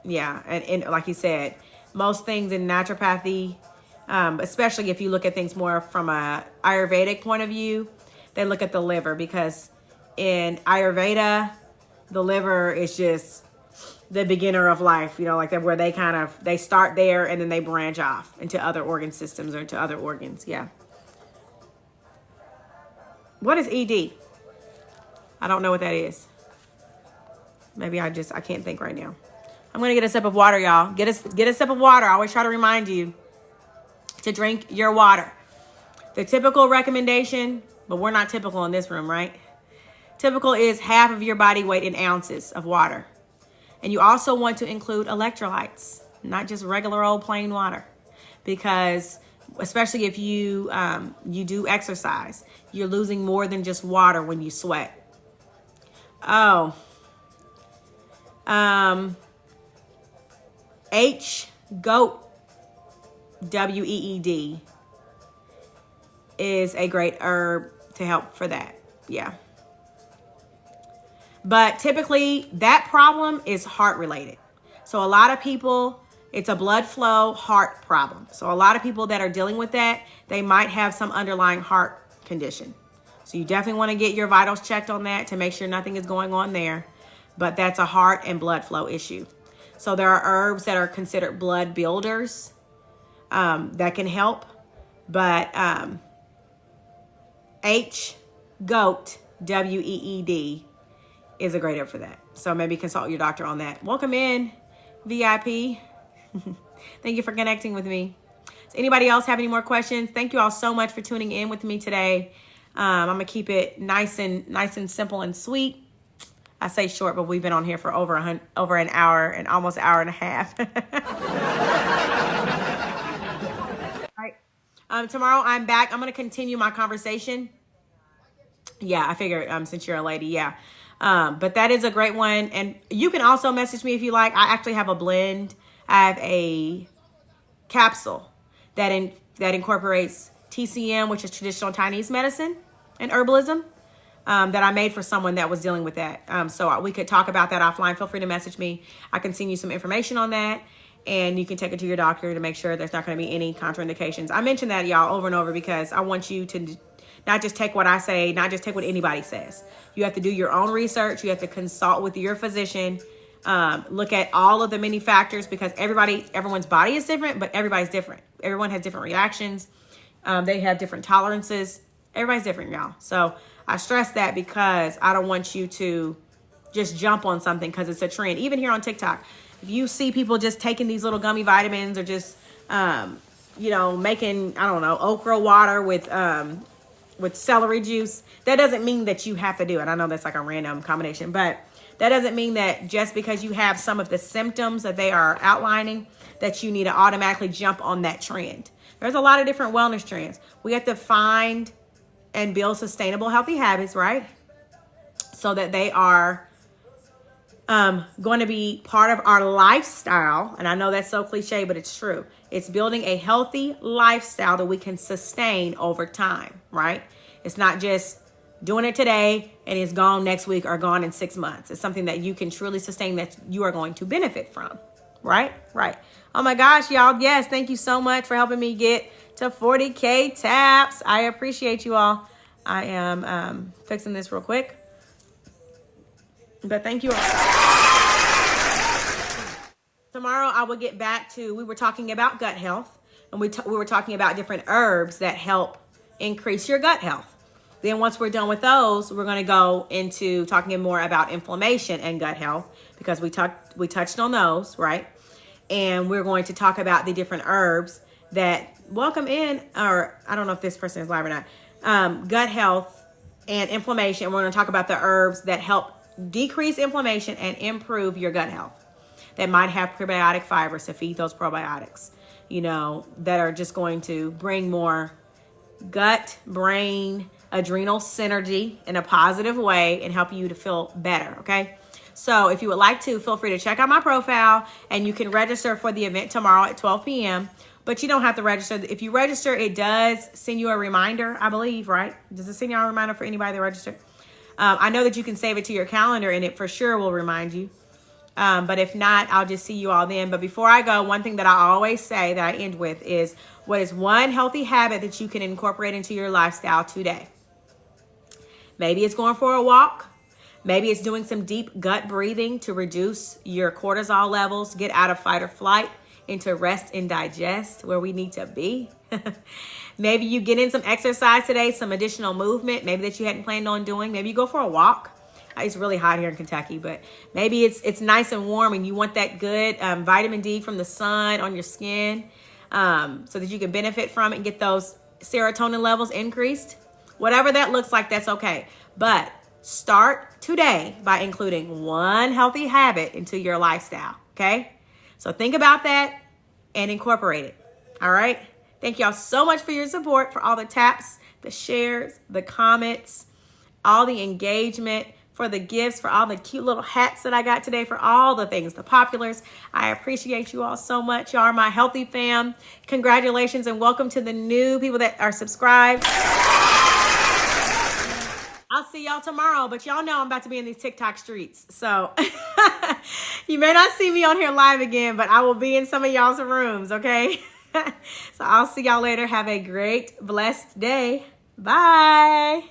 Yeah, and like you said, most things in naturopathy, especially if you look at things more from a Ayurvedic point of view, they look at the liver, because in Ayurveda, the liver is just the beginner of life, you know, like that, where they start there and then they branch off into other organ systems or into other organs. Yeah. What is ED? I don't know what that is. Maybe I can't think right now. I'm going to get a sip of water, y'all. Get a sip of water. I always try to remind you to drink your water. The typical recommendation, but we're not typical in this room, right? Typical is half of your body weight in ounces of water. And you also want to include electrolytes, not just regular old plain water, because especially if you do exercise, you're losing more than just water when you sweat. Oh, goat, WEED is a great herb to help for that. Yeah. But typically that problem is heart related. So a lot of people, it's a blood flow heart problem. So a lot of people that are dealing with that, they might have some underlying heart condition. So you definitely want to get your vitals checked on that to make sure nothing is going on there. But that's a heart and blood flow issue. So there are herbs that are considered blood builders that can help. But goat, WEED, is a great herb for that. So maybe consult your doctor on that. Welcome in, VIP. Thank you for connecting with me. Does anybody else have any more questions? Thank you all so much for tuning in with me today. I'm gonna keep it nice and simple and sweet. I say short, but we've been on here for over an hour and almost an hour and a half. All right. Tomorrow I'm back. I'm gonna continue my conversation. Yeah, I figured since you're a lady, yeah. But that is a great one. And you can also message me if you like. I actually have a blend. I have a capsule that incorporates TCM, which is traditional Chinese medicine and herbalism, that I made for someone that was dealing with that. So we could talk about that offline. Feel free to message me. I can send you some information on that, and you can take it to your doctor to make sure there's not going to be any contraindications. I mention that, y'all, over and over because I want you to not just take what I say, not just take what anybody says. You have to do your own research. You have to consult with your physician. Look at all of the many factors, because everyone's body is different, but everybody's different. Everyone has different reactions. They have different tolerances. Everybody's different, y'all. So I stress that because I don't want you to just jump on something because it's a trend. Even here on TikTok, if you see people just taking these little gummy vitamins or just, making, I don't know, okra water with celery juice, that doesn't mean that you have to do it. I know that's like a random combination, but that doesn't mean that just because you have some of the symptoms that they are outlining that you need to automatically jump on that trend. There's a lot of different wellness trends. We have to find and build sustainable, healthy habits, right? So that they are going to be part of our lifestyle. And I know that's so cliche, but it's true. It's building a healthy lifestyle that we can sustain over time, right? It's not just doing it today and it's gone next week or gone in 6 months. It's something that you can truly sustain, that you are going to benefit from, right? Right. Oh my gosh, y'all. Yes. Thank you so much for helping me get to 40K taps. I appreciate you all. I am fixing this real quick. But thank you all. Tomorrow I will get back to, we were talking about gut health, and we were talking about different herbs that help increase your gut health. Then once we're done with those, we're going to go into talking more about inflammation and gut health, because we touched on those, right? And we're going to talk about the different herbs that welcome in, or I don't know if this person is live or not, gut health and inflammation. We're going to talk about the herbs that help decrease inflammation and improve your gut health, that might have prebiotic fibers to feed those probiotics, that are just going to bring more gut, brain, adrenal synergy in a positive way and help you to feel better, okay? So if you would like to, feel free to check out my profile, and you can register for the event tomorrow at 12 p.m. But you don't have to register. If you register, it does send you a reminder, I believe, right? Does it send you a reminder for anybody that registered? I know that you can save it to your calendar, and it for sure will remind you. But if not, I'll just see you all then. But before I go, one thing that I always say that I end with is, what is one healthy habit that you can incorporate into your lifestyle today? Maybe it's going for a walk. Maybe it's doing some deep gut breathing to reduce your cortisol levels, get out of fight or flight into rest and digest, where we need to be. Maybe you get in some exercise today, some additional movement, maybe that you hadn't planned on doing. Maybe you go for a walk. It's really hot here in Kentucky, but maybe it's nice and warm and you want that good vitamin D from the sun on your skin, so that you can benefit from it and get those serotonin levels increased. Whatever that looks like, that's okay. But start today by including one healthy habit into your lifestyle, okay? So think about that and incorporate it, all right? Thank y'all so much for your support, for all the taps, the shares, the comments, all the engagement, for the gifts, for all the cute little hats that I got today, for all the things, the populars. I appreciate you all so much. Y'all are my healthy fam. Congratulations and welcome to the new people that are subscribed. I'll see y'all tomorrow, but y'all know I'm about to be in these TikTok streets. So you may not see me on here live again, but I will be in some of y'all's rooms, okay? So I'll see y'all later. Have a great, blessed day. Bye.